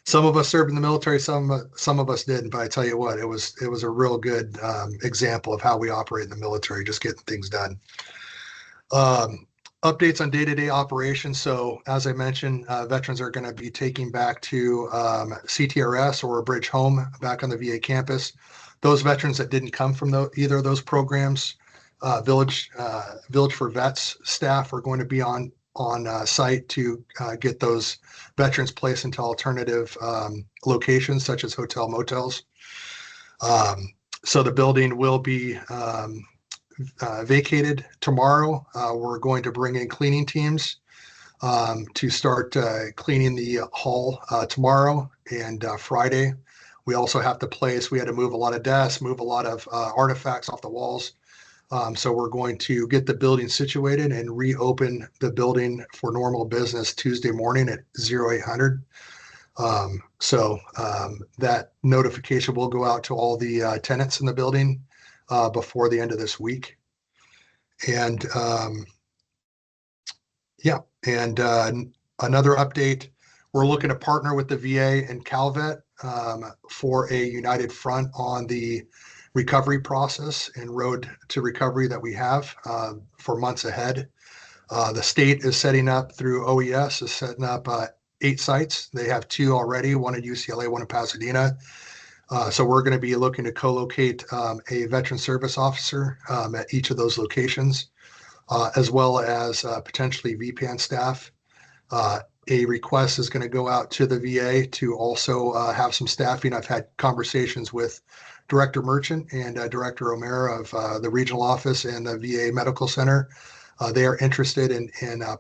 Some of us served in the military, some of us didn't, but I tell you what, it was a real good example of how we operate in the military, just getting things done. Updates on day-to-day operations. So as I mentioned, veterans are going to be taking back to CTRS or a bridge home back on the VA campus. Those veterans that didn't come from either of those programs, Village for Vets staff are going to be on site to get those veterans placed into alternative locations such as hotel motels. So the building will be vacated tomorrow. We're going to bring in cleaning teams to start cleaning the hall tomorrow and Friday. We also have we had to move a lot of desks, move a lot of artifacts off the walls. So we're going to get the building situated and reopen the building for normal business Tuesday morning at 0800. That notification will go out to all the tenants in the building before the end of this week. And another update, we're looking to partner with the VA and Calvet for a united front on the recovery process and road to recovery that we have for months ahead. The state is setting up through OES, is setting up 8 sites. They have 2 already, one at UCLA, one in Pasadena. So we're going to be looking to co-locate a veteran service officer at each of those locations, as well as potentially VPAN staff. A request is going to go out to the VA to also have some staffing. I've had conversations with Director Merchant and Director O'Mara of the regional office and the VA Medical Center. They are interested in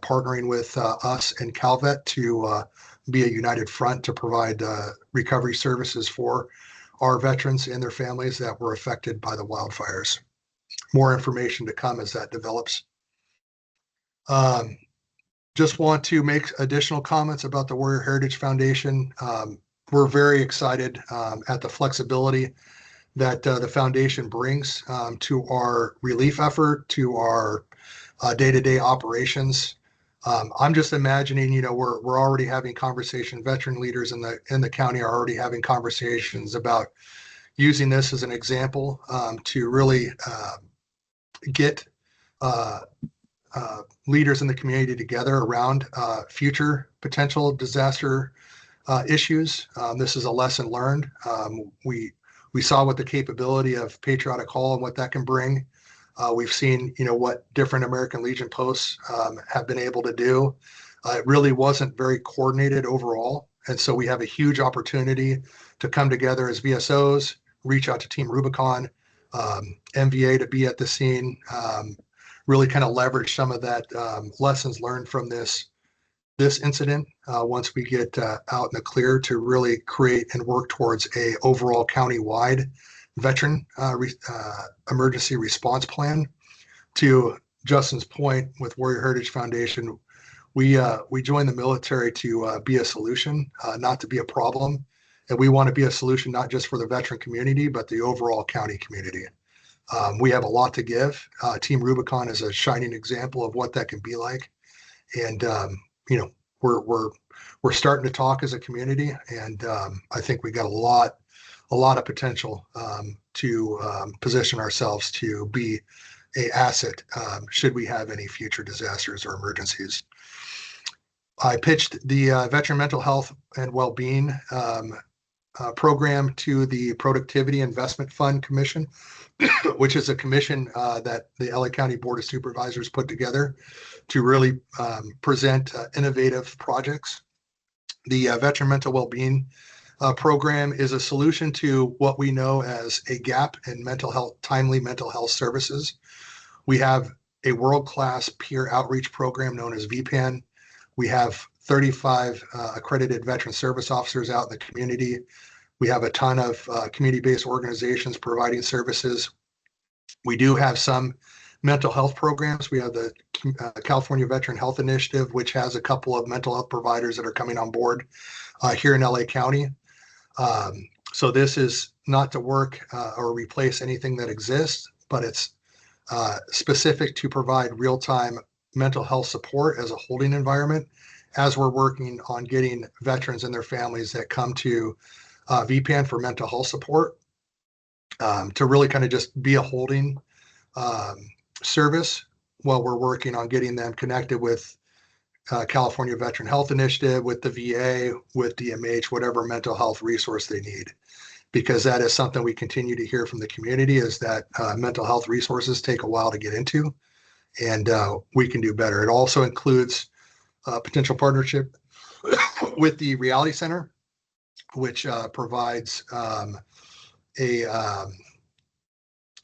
partnering with us and Calvet to be a united front to provide recovery services for our veterans and their families that were affected by the wildfires. More information to come as that develops. Just want to make additional comments about the Warrior Heritage Foundation. We're very excited at the flexibility that the foundation brings to our relief effort, to our day-to-day operations. I'm just imagining, we're already having conversations. Veteran leaders in the county are already having conversations about using this as an example to really get leaders in the community together around future potential disaster issues. This is a lesson learned. We saw what the capability of Patriotic Hall and what that can bring. We've seen, what different American Legion posts have been able to do. It really wasn't very coordinated overall. And so we have a huge opportunity to come together as VSOs, reach out to Team Rubicon, MVA to be at the scene, really kind of leverage some of that lessons learned from this this incident once we get out in the clear to really create and work towards a overall county-wide veteran emergency response plan. To Justin's point with Warrior Heritage Foundation, we joined the military to be a solution, not to be a problem. And we want to be a solution not just for the veteran community, but the overall county community. We have a lot to give. Team Rubicon is a shining example of what that can be like. And you know, we're starting to talk as a community, and I think we got a lot of potential to position ourselves to be a asset should we have any future disasters or emergencies. I pitched the Veteran Mental Health and Wellbeing program to the Productivity Investment Fund Commission, which is a commission that the LA County Board of Supervisors put together to really present innovative projects. The Veteran Mental Wellbeing program is a solution to what we know as a gap in mental health, timely mental health services. We have a world-class peer outreach program known as VPAN. We have 35 accredited veteran service officers out in the community. We have a ton of community-based organizations providing services. We do have some mental health programs. We have the California Veteran Health Initiative, which has a couple of mental health providers that are coming on board here in LA County. So this is not to work or replace anything that exists, but it's specific to provide real-time mental health support as a holding environment as we're working on getting veterans and their families that come to VPAN for mental health support to really kind of just be a holding service while we're working on getting them connected with California Veteran Health Initiative, with the VA, with DMH, whatever mental health resource they need. Because that is something we continue to hear from the community, is that mental health resources take a while to get into, and we can do better. It also includes potential partnership with the Reality Center, which provides how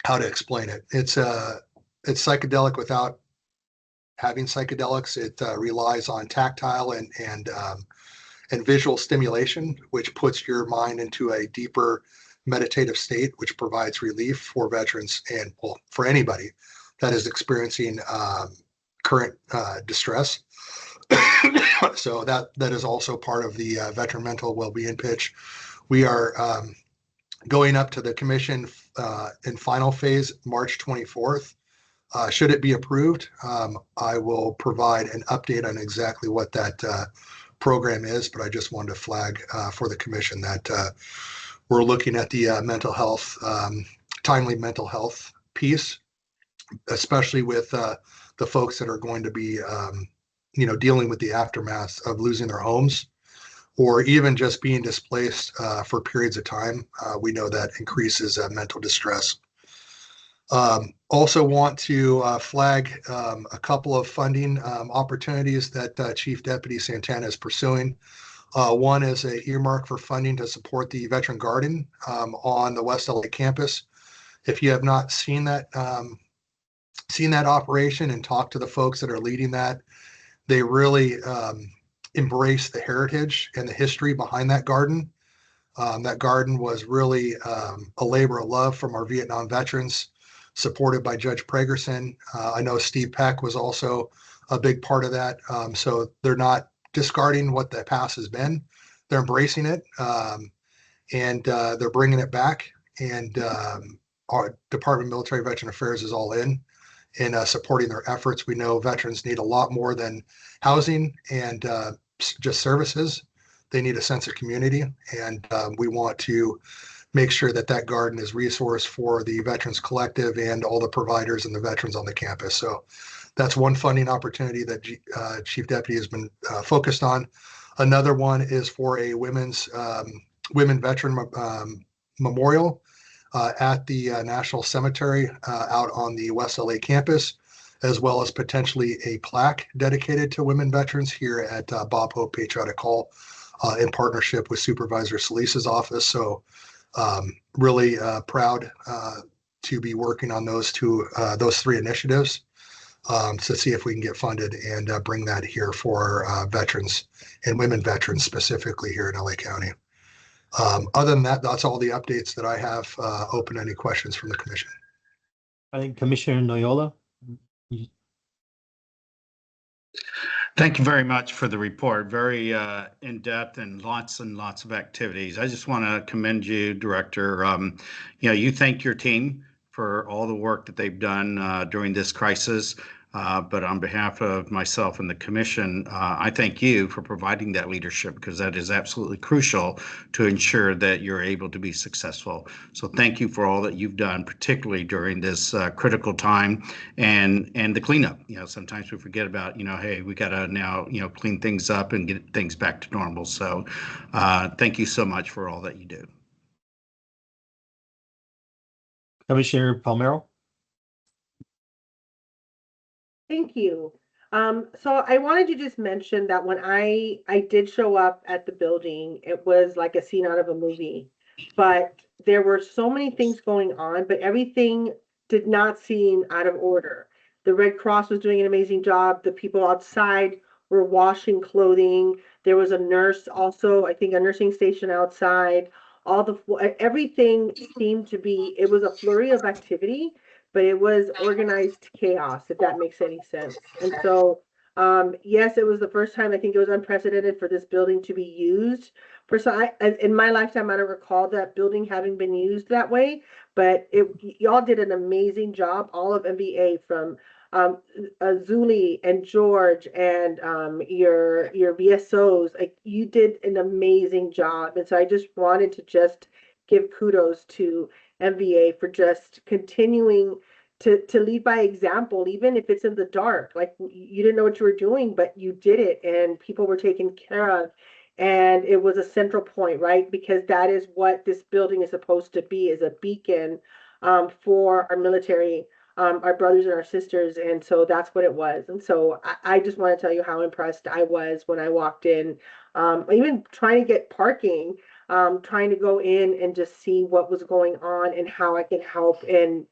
to explain it. It's psychedelic without having psychedelics. It relies on tactile and visual stimulation, which puts your mind into a deeper meditative state, which provides relief for veterans and, well, for anybody that is experiencing current distress. So that is also part of the Veteran Mental Wellbeing pitch. We are going up to the commission in final phase March 24th. Should it be approved, I will provide an update on exactly what that program is, but I just wanted to flag for the commission that we're looking at the mental health, timely mental health piece, especially with the folks that are going to be dealing with the aftermath of losing their homes, or even just being displaced for periods of time. We know that increases mental distress. Also want to flag a couple of funding opportunities that Chief Deputy Santana is pursuing. One is a earmark for funding to support the Veteran Garden on the West LA campus. If you have not seen that operation and talked to the folks that are leading that, they really embrace the heritage and the history behind that garden. That garden was really a labor of love from our Vietnam veterans, supported by Judge Pragerson. I know Steve Peck was also a big part of that. So they're not discarding what the past has been. They're embracing it, and they're bringing it back. And our Department of Military Veteran Affairs is all in supporting their efforts. We know veterans need a lot more than housing and just services. They need a sense of community, and we want to make sure that that garden is resourced for the Veterans Collective and all the providers and the veterans on the campus. So that's one funding opportunity that Chief Deputy has been focused on. Another one is for a women veteran memorial at the National Cemetery out on the West LA campus, as well as potentially a plaque dedicated to women veterans here at Bob Hope Patriotic Hall in partnership with Supervisor Solis's office. So really proud to be working on those three initiatives. to see if we can get funded and bring that here for veterans and women veterans specifically here in LA County. Other than that, that's all the updates that I have. Open any questions from the commission. I think Commissioner Noyola. Thank you very much for the report. Very in-depth and lots of activities. I just want to commend you, Director. You thank your team for all the work that they've done during this crisis. But on behalf of myself and the commission, I thank you for providing that leadership, because that is absolutely crucial to ensure that you're able to be successful. So thank you for all that you've done, particularly during this critical time and the cleanup. Sometimes we forget about, hey, we got to now, clean things up and get things back to normal. So thank you so much for all that you do. Commissioner Palmero. Thank you. So I wanted to just mention that when I did show up at the building, it was like a scene out of a movie, but there were so many things going on, but everything did not seem out of order. The Red Cross was doing an amazing job. The people outside were washing clothing. There was a nurse also, I think a nursing station outside. Everything seemed to be, it was a flurry of activity, but it was organized chaos, if that makes any sense. And so, yes, it was the first time, I think it was unprecedented for this building to be used. In my lifetime, I don't recall that building having been used that way, but y'all did an amazing job, all of MVA, from Zuli and George and your VSOs. Like, you did an amazing job. And so I just wanted to just give kudos to MVA for just continuing to lead by example, even if it's in the dark. Like, you didn't know what you were doing, but you did it, and people were taken care of. And it was a central point, right? Because that is what this building is supposed to be, is a beacon for our military, our brothers and our sisters. And so that's what it was. And so I just want to tell you how impressed I was when I walked in, even trying to get parking, trying to go in and just see what was going on and how I can help, and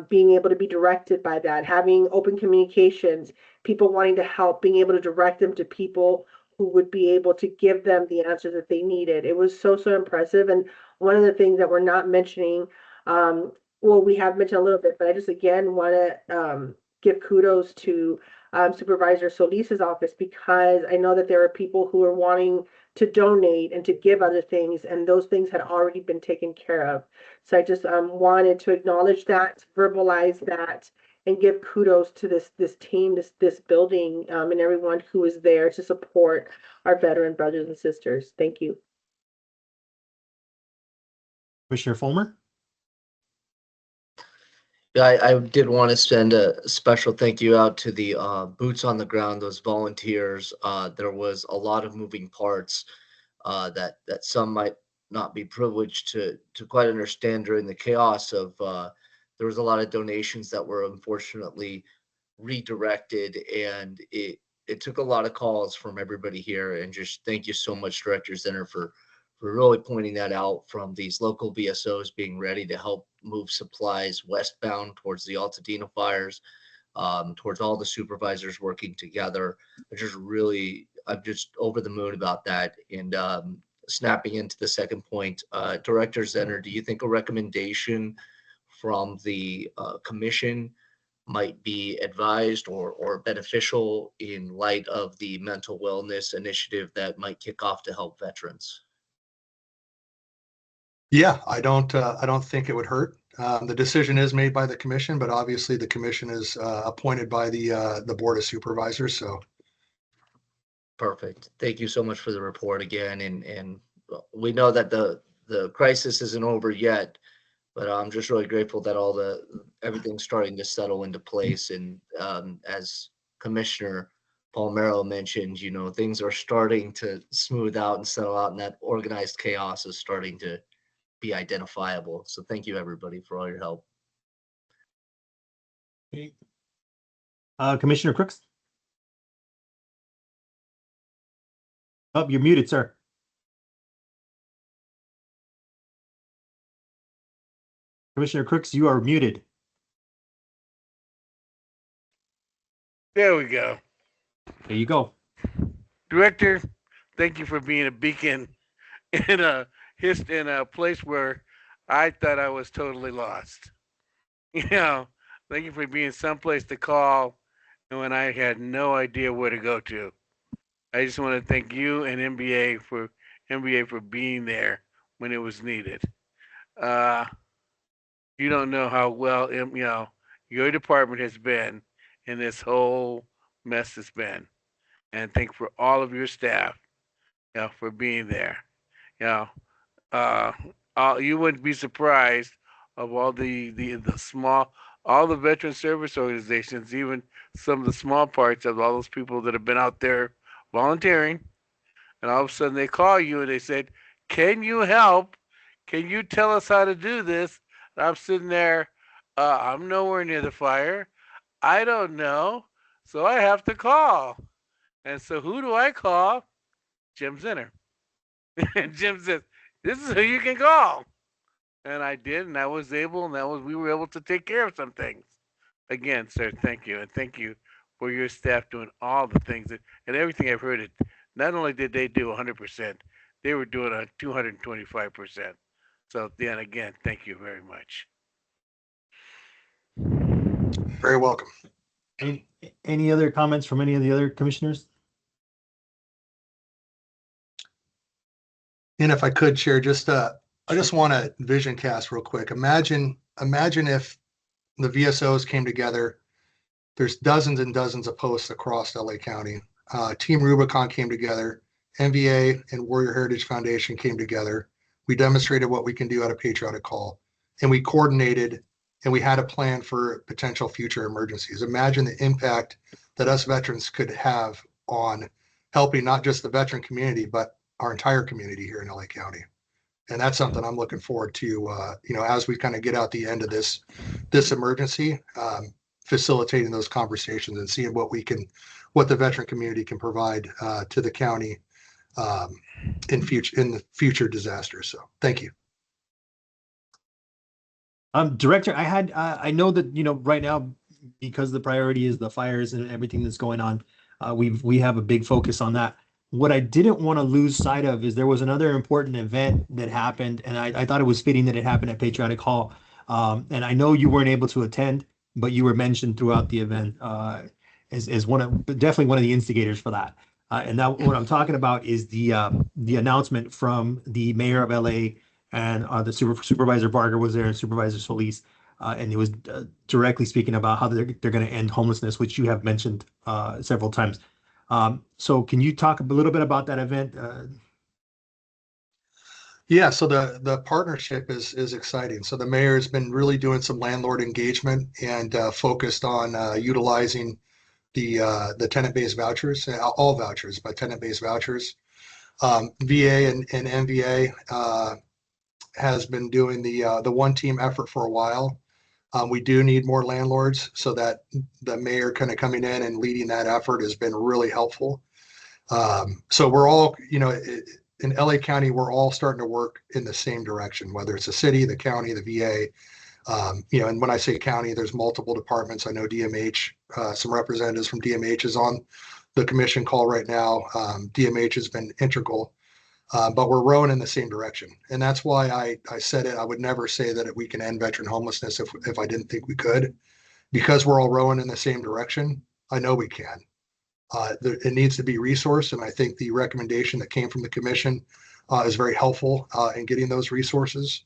being able to be directed by that, having open communications, people wanting to help, being able to direct them to people who would be able to give them the answers that they needed. It was so impressive. And one of the things that we're not mentioning, well, we have mentioned a little bit, but I just again want to give kudos to Supervisor Solis's office, because I know that there are people who are wanting to donate and to give other things, and those things had already been taken care of. So I just wanted to acknowledge that, verbalize that, and give kudos to this team, this building, and everyone who is there to support our veteran brothers and sisters. Thank you. Commissioner Fulmer. Yeah, I did want to send a special thank you out to the boots on the ground, those volunteers. There was a lot of moving parts that some might not be privileged to quite understand during the chaos of. There was a lot of donations that were unfortunately redirected, and it took a lot of calls from everybody here. And just thank you so much, Director Zenner, for really pointing that out, from these local VSOs being ready to help move supplies westbound towards the Altadena fires, towards all the supervisors working together. I'm just over the moon about that. And snapping into the second point, Director Zenner, do you think a recommendation from the commission might be advised or beneficial in light of the mental wellness initiative that might kick off to help veterans? Yeah, I don't think it would hurt. The decision is made by the commission, but obviously the commission is appointed by the Board of Supervisors. So. Perfect. Thank you so much for the report again. And we know that the crisis isn't over yet, but I'm just really grateful that everything's starting to settle into place. And as Commissioner Palmero mentioned, things are starting to smooth out and settle out, and that organized chaos is starting to be identifiable. So thank you, everybody, for all your help. Commissioner Crooks. Oh, you're muted, sir. Commissioner Crooks, you are muted. There we go. There you go. Director, thank you for being a beacon in a place where I thought I was totally lost. Thank you for being someplace to call and when I had no idea where to go to. I just want to thank you and NBA for being there when it was needed. You don't know how well your department has been in this whole mess it's been, and thank for all of your staff, for being there. You wouldn't be surprised of all the small, all the veteran service organizations, even some of the small parts of all those people that have been out there volunteering, and all of a sudden they call you and they said, "Can you help? Can you tell us how to do this?" And I'm sitting there, I'm nowhere near the fire. I don't know, so I have to call. And so who do I call? Jim Zinner. And Jim says, "This is who you can call." And I did, and I was able, and we were able to take care of some things. Again, sir, thank you, and thank you for your staff doing all the things and everything I've heard. It not only did they do 100%, they were doing a 225%. So then again, thank you very much. Very welcome. Any other comments from any of the other commissioners? And if I could share I just want to vision cast real quick. Imagine if the VSOs came together. There's dozens and dozens of posts across LA County. Team Rubicon came together. MVA and Warrior Heritage Foundation came together. We demonstrated what we can do at a patriotic call, and we coordinated, and we had a plan for potential future emergencies. Imagine the impact that us veterans could have on helping not just the veteran community, but our entire community here in LA County. And that's something I'm looking forward to, as we kind of get out the end of this emergency, facilitating those conversations and seeing what the veteran community can provide to the county in the future disasters. So thank you. Director, I know that, right now, because the priority is the fires and everything that's going on, we have a big focus on that. What I didn't want to lose sight of is there was another important event that happened, and I thought it was fitting that it happened at Patriotic Hall. And I know you weren't able to attend, but you were mentioned throughout the event as definitely one of the instigators for that. And now what I'm talking about is the announcement from the mayor of LA, and the Supervisor Barger was there, and Supervisor Solis, and it was directly speaking about how they're going to end homelessness, which you have mentioned several times. So can you talk a little bit about that event? Yeah, so the partnership is exciting. So the mayor has been really doing some landlord engagement and focused on utilizing the tenant-based vouchers, all vouchers, but tenant-based vouchers. VA and MVA has been doing the one team effort for a while. We do need more landlords, so that the mayor kind of coming in and leading that effort has been really helpful. So we're all, in LA County, we're all starting to work in the same direction, whether it's the city, the county, the VA. And when I say county, there's multiple departments. I know DMH, some representatives from DMH is on the commission call right now. DMH has been integral. But we're rowing in the same direction. And that's why I said it. I would never say that we can end veteran homelessness if I didn't think we could. Because we're all rowing in the same direction, I know we can. It needs to be resourced, and I think the recommendation that came from the commission is very helpful in getting those resources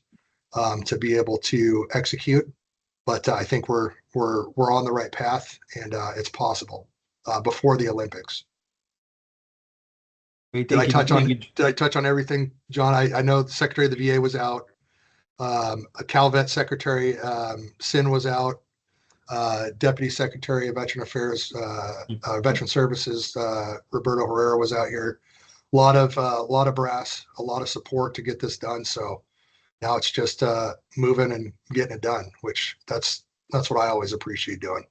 to be able to execute. But I think we're on the right path, and it's possible before the Olympics. Great, did I touch on everything, John? I know the Secretary of the VA was out. A CalVet Secretary, Sin was out. Deputy Secretary of Veteran Affairs, Veteran Services, Roberto Herrera was out here. A lot of brass, a lot of support to get this done. So now it's just moving and getting it done, which that's what I always appreciate doing.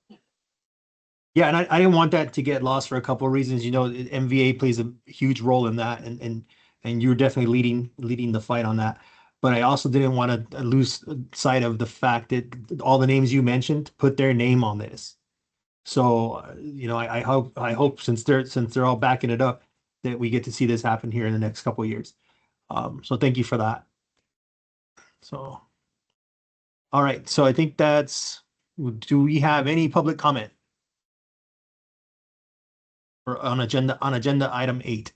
Yeah, and I didn't want that to get lost for a couple of reasons. MVA plays a huge role in that, and you're definitely leading the fight on that. But I also didn't want to lose sight of the fact that all the names you mentioned put their name on this. So, I hope since they're all backing it up, that we get to see this happen here in the next couple of years. So thank you for that. So, all right, so I think do we have any public comment? Or on agenda item 8?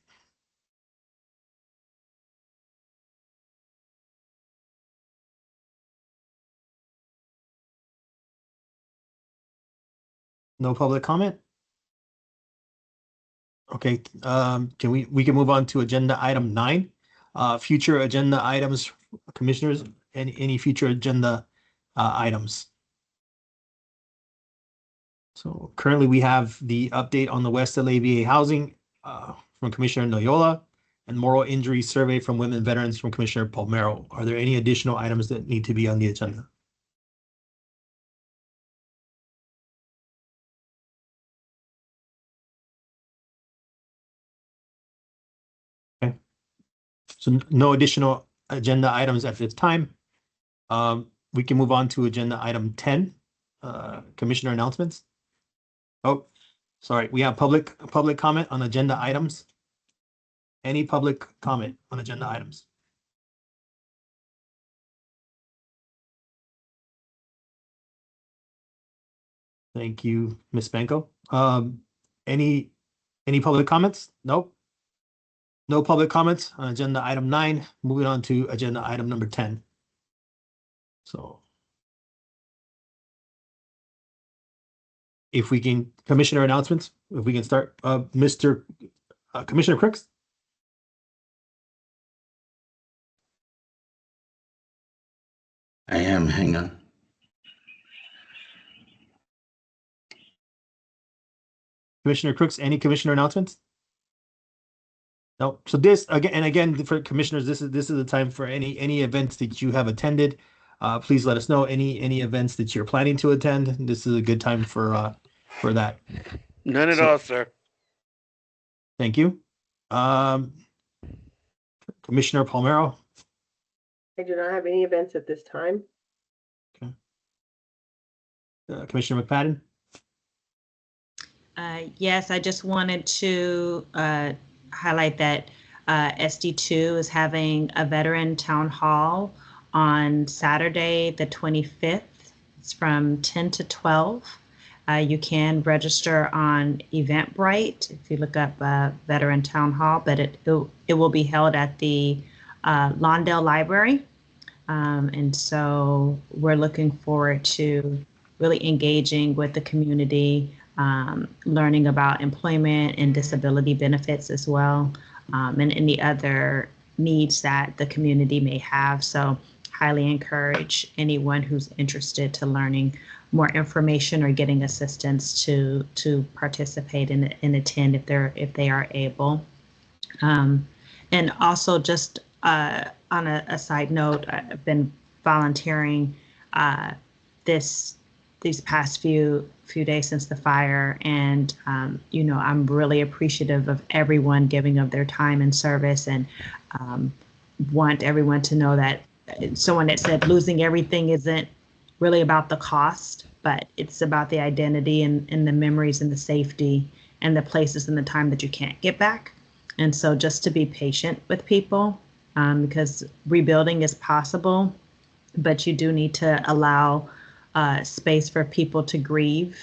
No public comment? Okay, we can move on to agenda item 9. Future agenda items, commissioners, any future agenda items. So currently we have the update on the West LA VA housing from Commissioner Noyola and moral injury survey from women veterans from Commissioner Palmero. Are there any additional items that need to be on the agenda? Okay. So no additional agenda items at this time. We can move on to agenda item 10, commissioner announcements. Oh, sorry, we have public comment on agenda items. Any public comment on agenda items? Thank you, Ms. Benko. Any public comments? Nope. No public comments on agenda item 9. Moving on to agenda item number 10. So if we can, commissioner announcements, if we can start, Mr. Commissioner Crooks. I am, hang on. Commissioner Crooks, any commissioner announcements? No. So this again for commissioners, this is the time for any events that you have attended. Please let us know any events that you're planning to attend. This is a good time for that. None at all, sir. Thank you. Commissioner Palmero. I do not have any events at this time. Okay. Commissioner McFadden. Yes, I just wanted to highlight that SD2 is having a veteran town hall on Saturday, the 25th. It's from 10 to 12. You can register on Eventbrite if you look up Veteran Town Hall, but it will be held at the Lawndale Library. And so we're looking forward to really engaging with the community, learning about employment and disability benefits as well, and any other needs that the community may have. So highly encourage anyone who's interested to learning more information or getting assistance to participate and attend if they are able. And also just on a side note, I've been volunteering these past few days since the fire, and I'm really appreciative of everyone giving of their time and service, and want everyone to know that someone that said losing everything isn't really about the cost, but it's about the identity and the memories and the safety and the places and the time that you can't get back. And so just to be patient with people, because rebuilding is possible, but you do need to allow space for people to grieve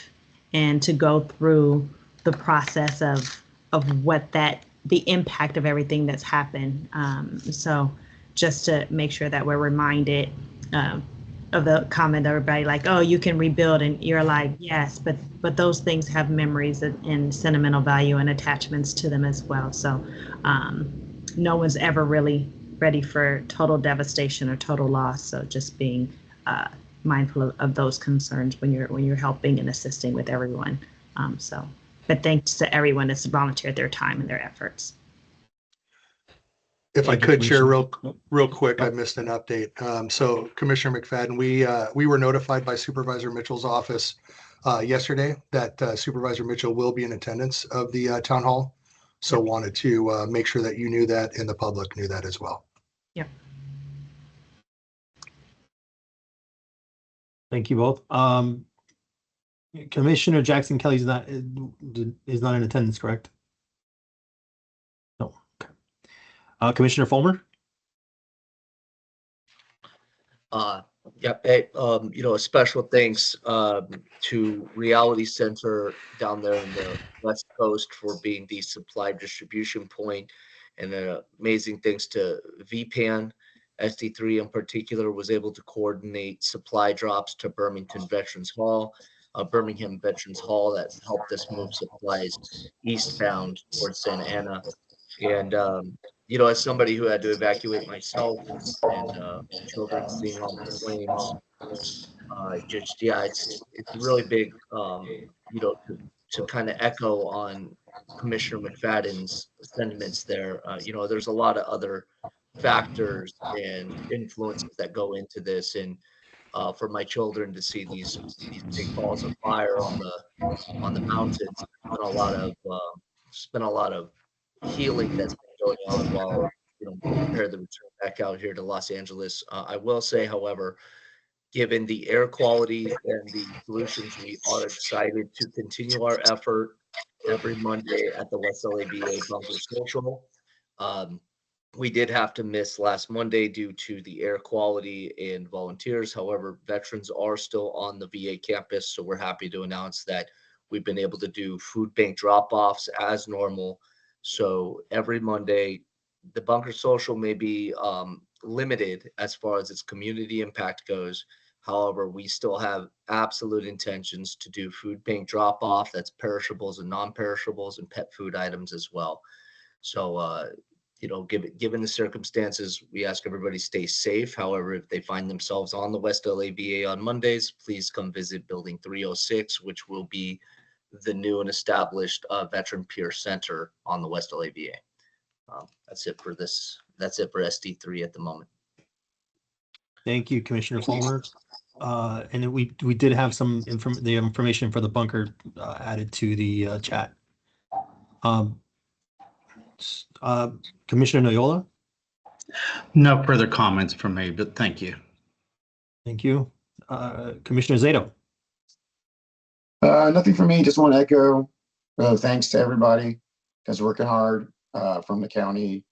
and to go through the process of what the impact of everything that's happened. So just to make sure that we're reminded of the comment, everybody like, oh, you can rebuild, and you're like, yes, but those things have memories and sentimental value and attachments to them as well. So no one's ever really ready for total devastation or total loss. So just being mindful of those concerns when you're helping and assisting with everyone. But thanks to everyone that's volunteered their time and their efforts. If I could share real quick, I missed an update. So Commissioner McFadden, we were notified by Supervisor Mitchell's office yesterday that Supervisor Mitchell will be in attendance of the town hall. So wanted to make sure that you knew that and the public knew that as well. Yep. Thank you both. Commissioner Jackson Kelly is not in attendance, correct? No. Okay. Commissioner Fulmer? Yep. Hey, a special thanks to Reality Center down there in the West Coast for being the supply distribution point, and amazing thanks to VPAN. SD3 in particular was able to coordinate supply drops to Birmingham Veterans Hall that helped us move supplies eastbound towards Santa Ana. And as somebody who had to evacuate myself and children seeing all the flames, it's really big, to kind of echo on Commissioner McFadden's sentiments there. There's a lot of other factors and influences that go into this, and for my children to see these big balls of fire on the mountains, it's been a lot of healing that's been going on while prepare the return back out here to Los Angeles. I will say, however, given the air quality and the solutions, we are excited to continue our effort every Monday at the West LA VA Bunker Social. We did have to miss last Monday due to the air quality and volunteers. However, veterans are still on the VA campus, so we're happy to announce that we've been able to do food bank drop-offs as normal. So every Monday, the Bunker Social may be limited as far as its community impact goes. However, we still have absolute intentions to do food bank drop-off. That's perishables and non-perishables and pet food items as well. So, given the circumstances, we ask everybody stay safe. However, if they find themselves on the West LA VA on Mondays, please come visit Building 306, which will be the new and established Veteran Peer Center on the West LA VA. That's it for this. That's it for SD3 at the moment. Thank you, Commissioner Fulmer. And we did have some information for the bunker added to the chat. Commissioner Noyola? No further comments from me, but thank you. Thank you. Commissioner Zato? Nothing for me. Just want to echo thanks to everybody that's working hard from the county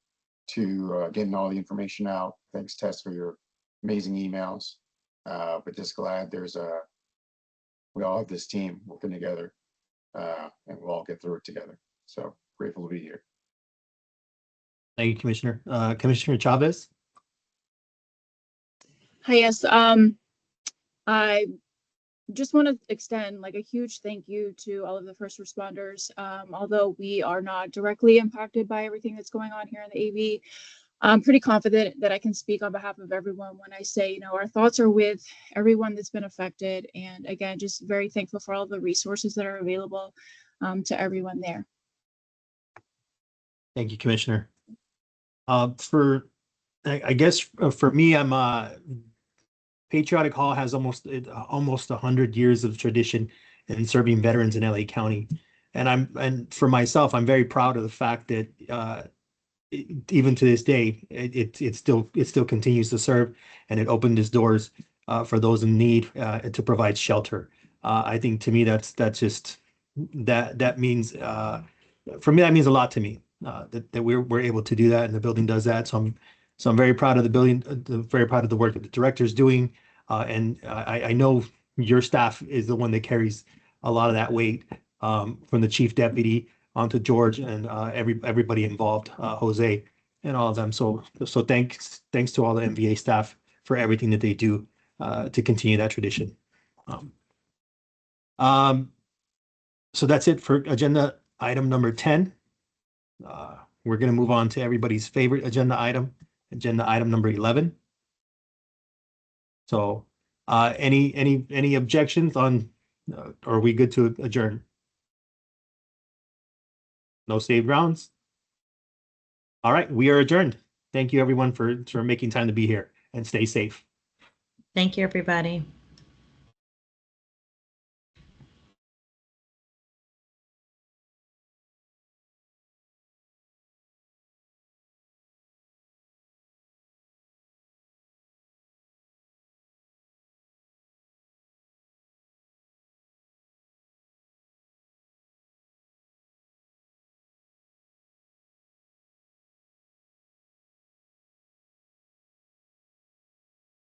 to getting all the information out. Thanks, Tess, for your amazing emails. But just glad we all have this team working together, and we'll all get through it together. So grateful to be here. Thank you, Commissioner. Commissioner Chavez? Hi, yes. I just want to extend a huge thank you to all of the first responders. Although we are not directly impacted by everything that's going on here in the AV, I'm pretty confident that I can speak on behalf of everyone when I say, our thoughts are with everyone that's been affected. And again, just very thankful for all the resources that are available to everyone there. Thank you, Commissioner. I guess for me, Patriotic Hall has almost 100 years of tradition in serving veterans in LA County. And for myself, I'm very proud of the fact that even to this day, it still continues to serve, and it opened its doors for those in need to provide shelter. I think to me that means for me that means a lot to me that we're able to do that, and the building does that. So I'm very proud of the building, very proud of the work that the director is doing, and I know your staff is the one that carries a lot of that weight, from the chief deputy onto George and everybody involved, Jose and all of them. So thanks to all the MVA staff for everything that they do to continue that tradition. So that's it for agenda item number 10. We're going to move on to everybody's favorite agenda item number 11. So any objections on, or are we good to adjourn? No saved rounds? All right, we are adjourned. Thank you everyone for making time to be here, and stay safe. Thank you, everybody.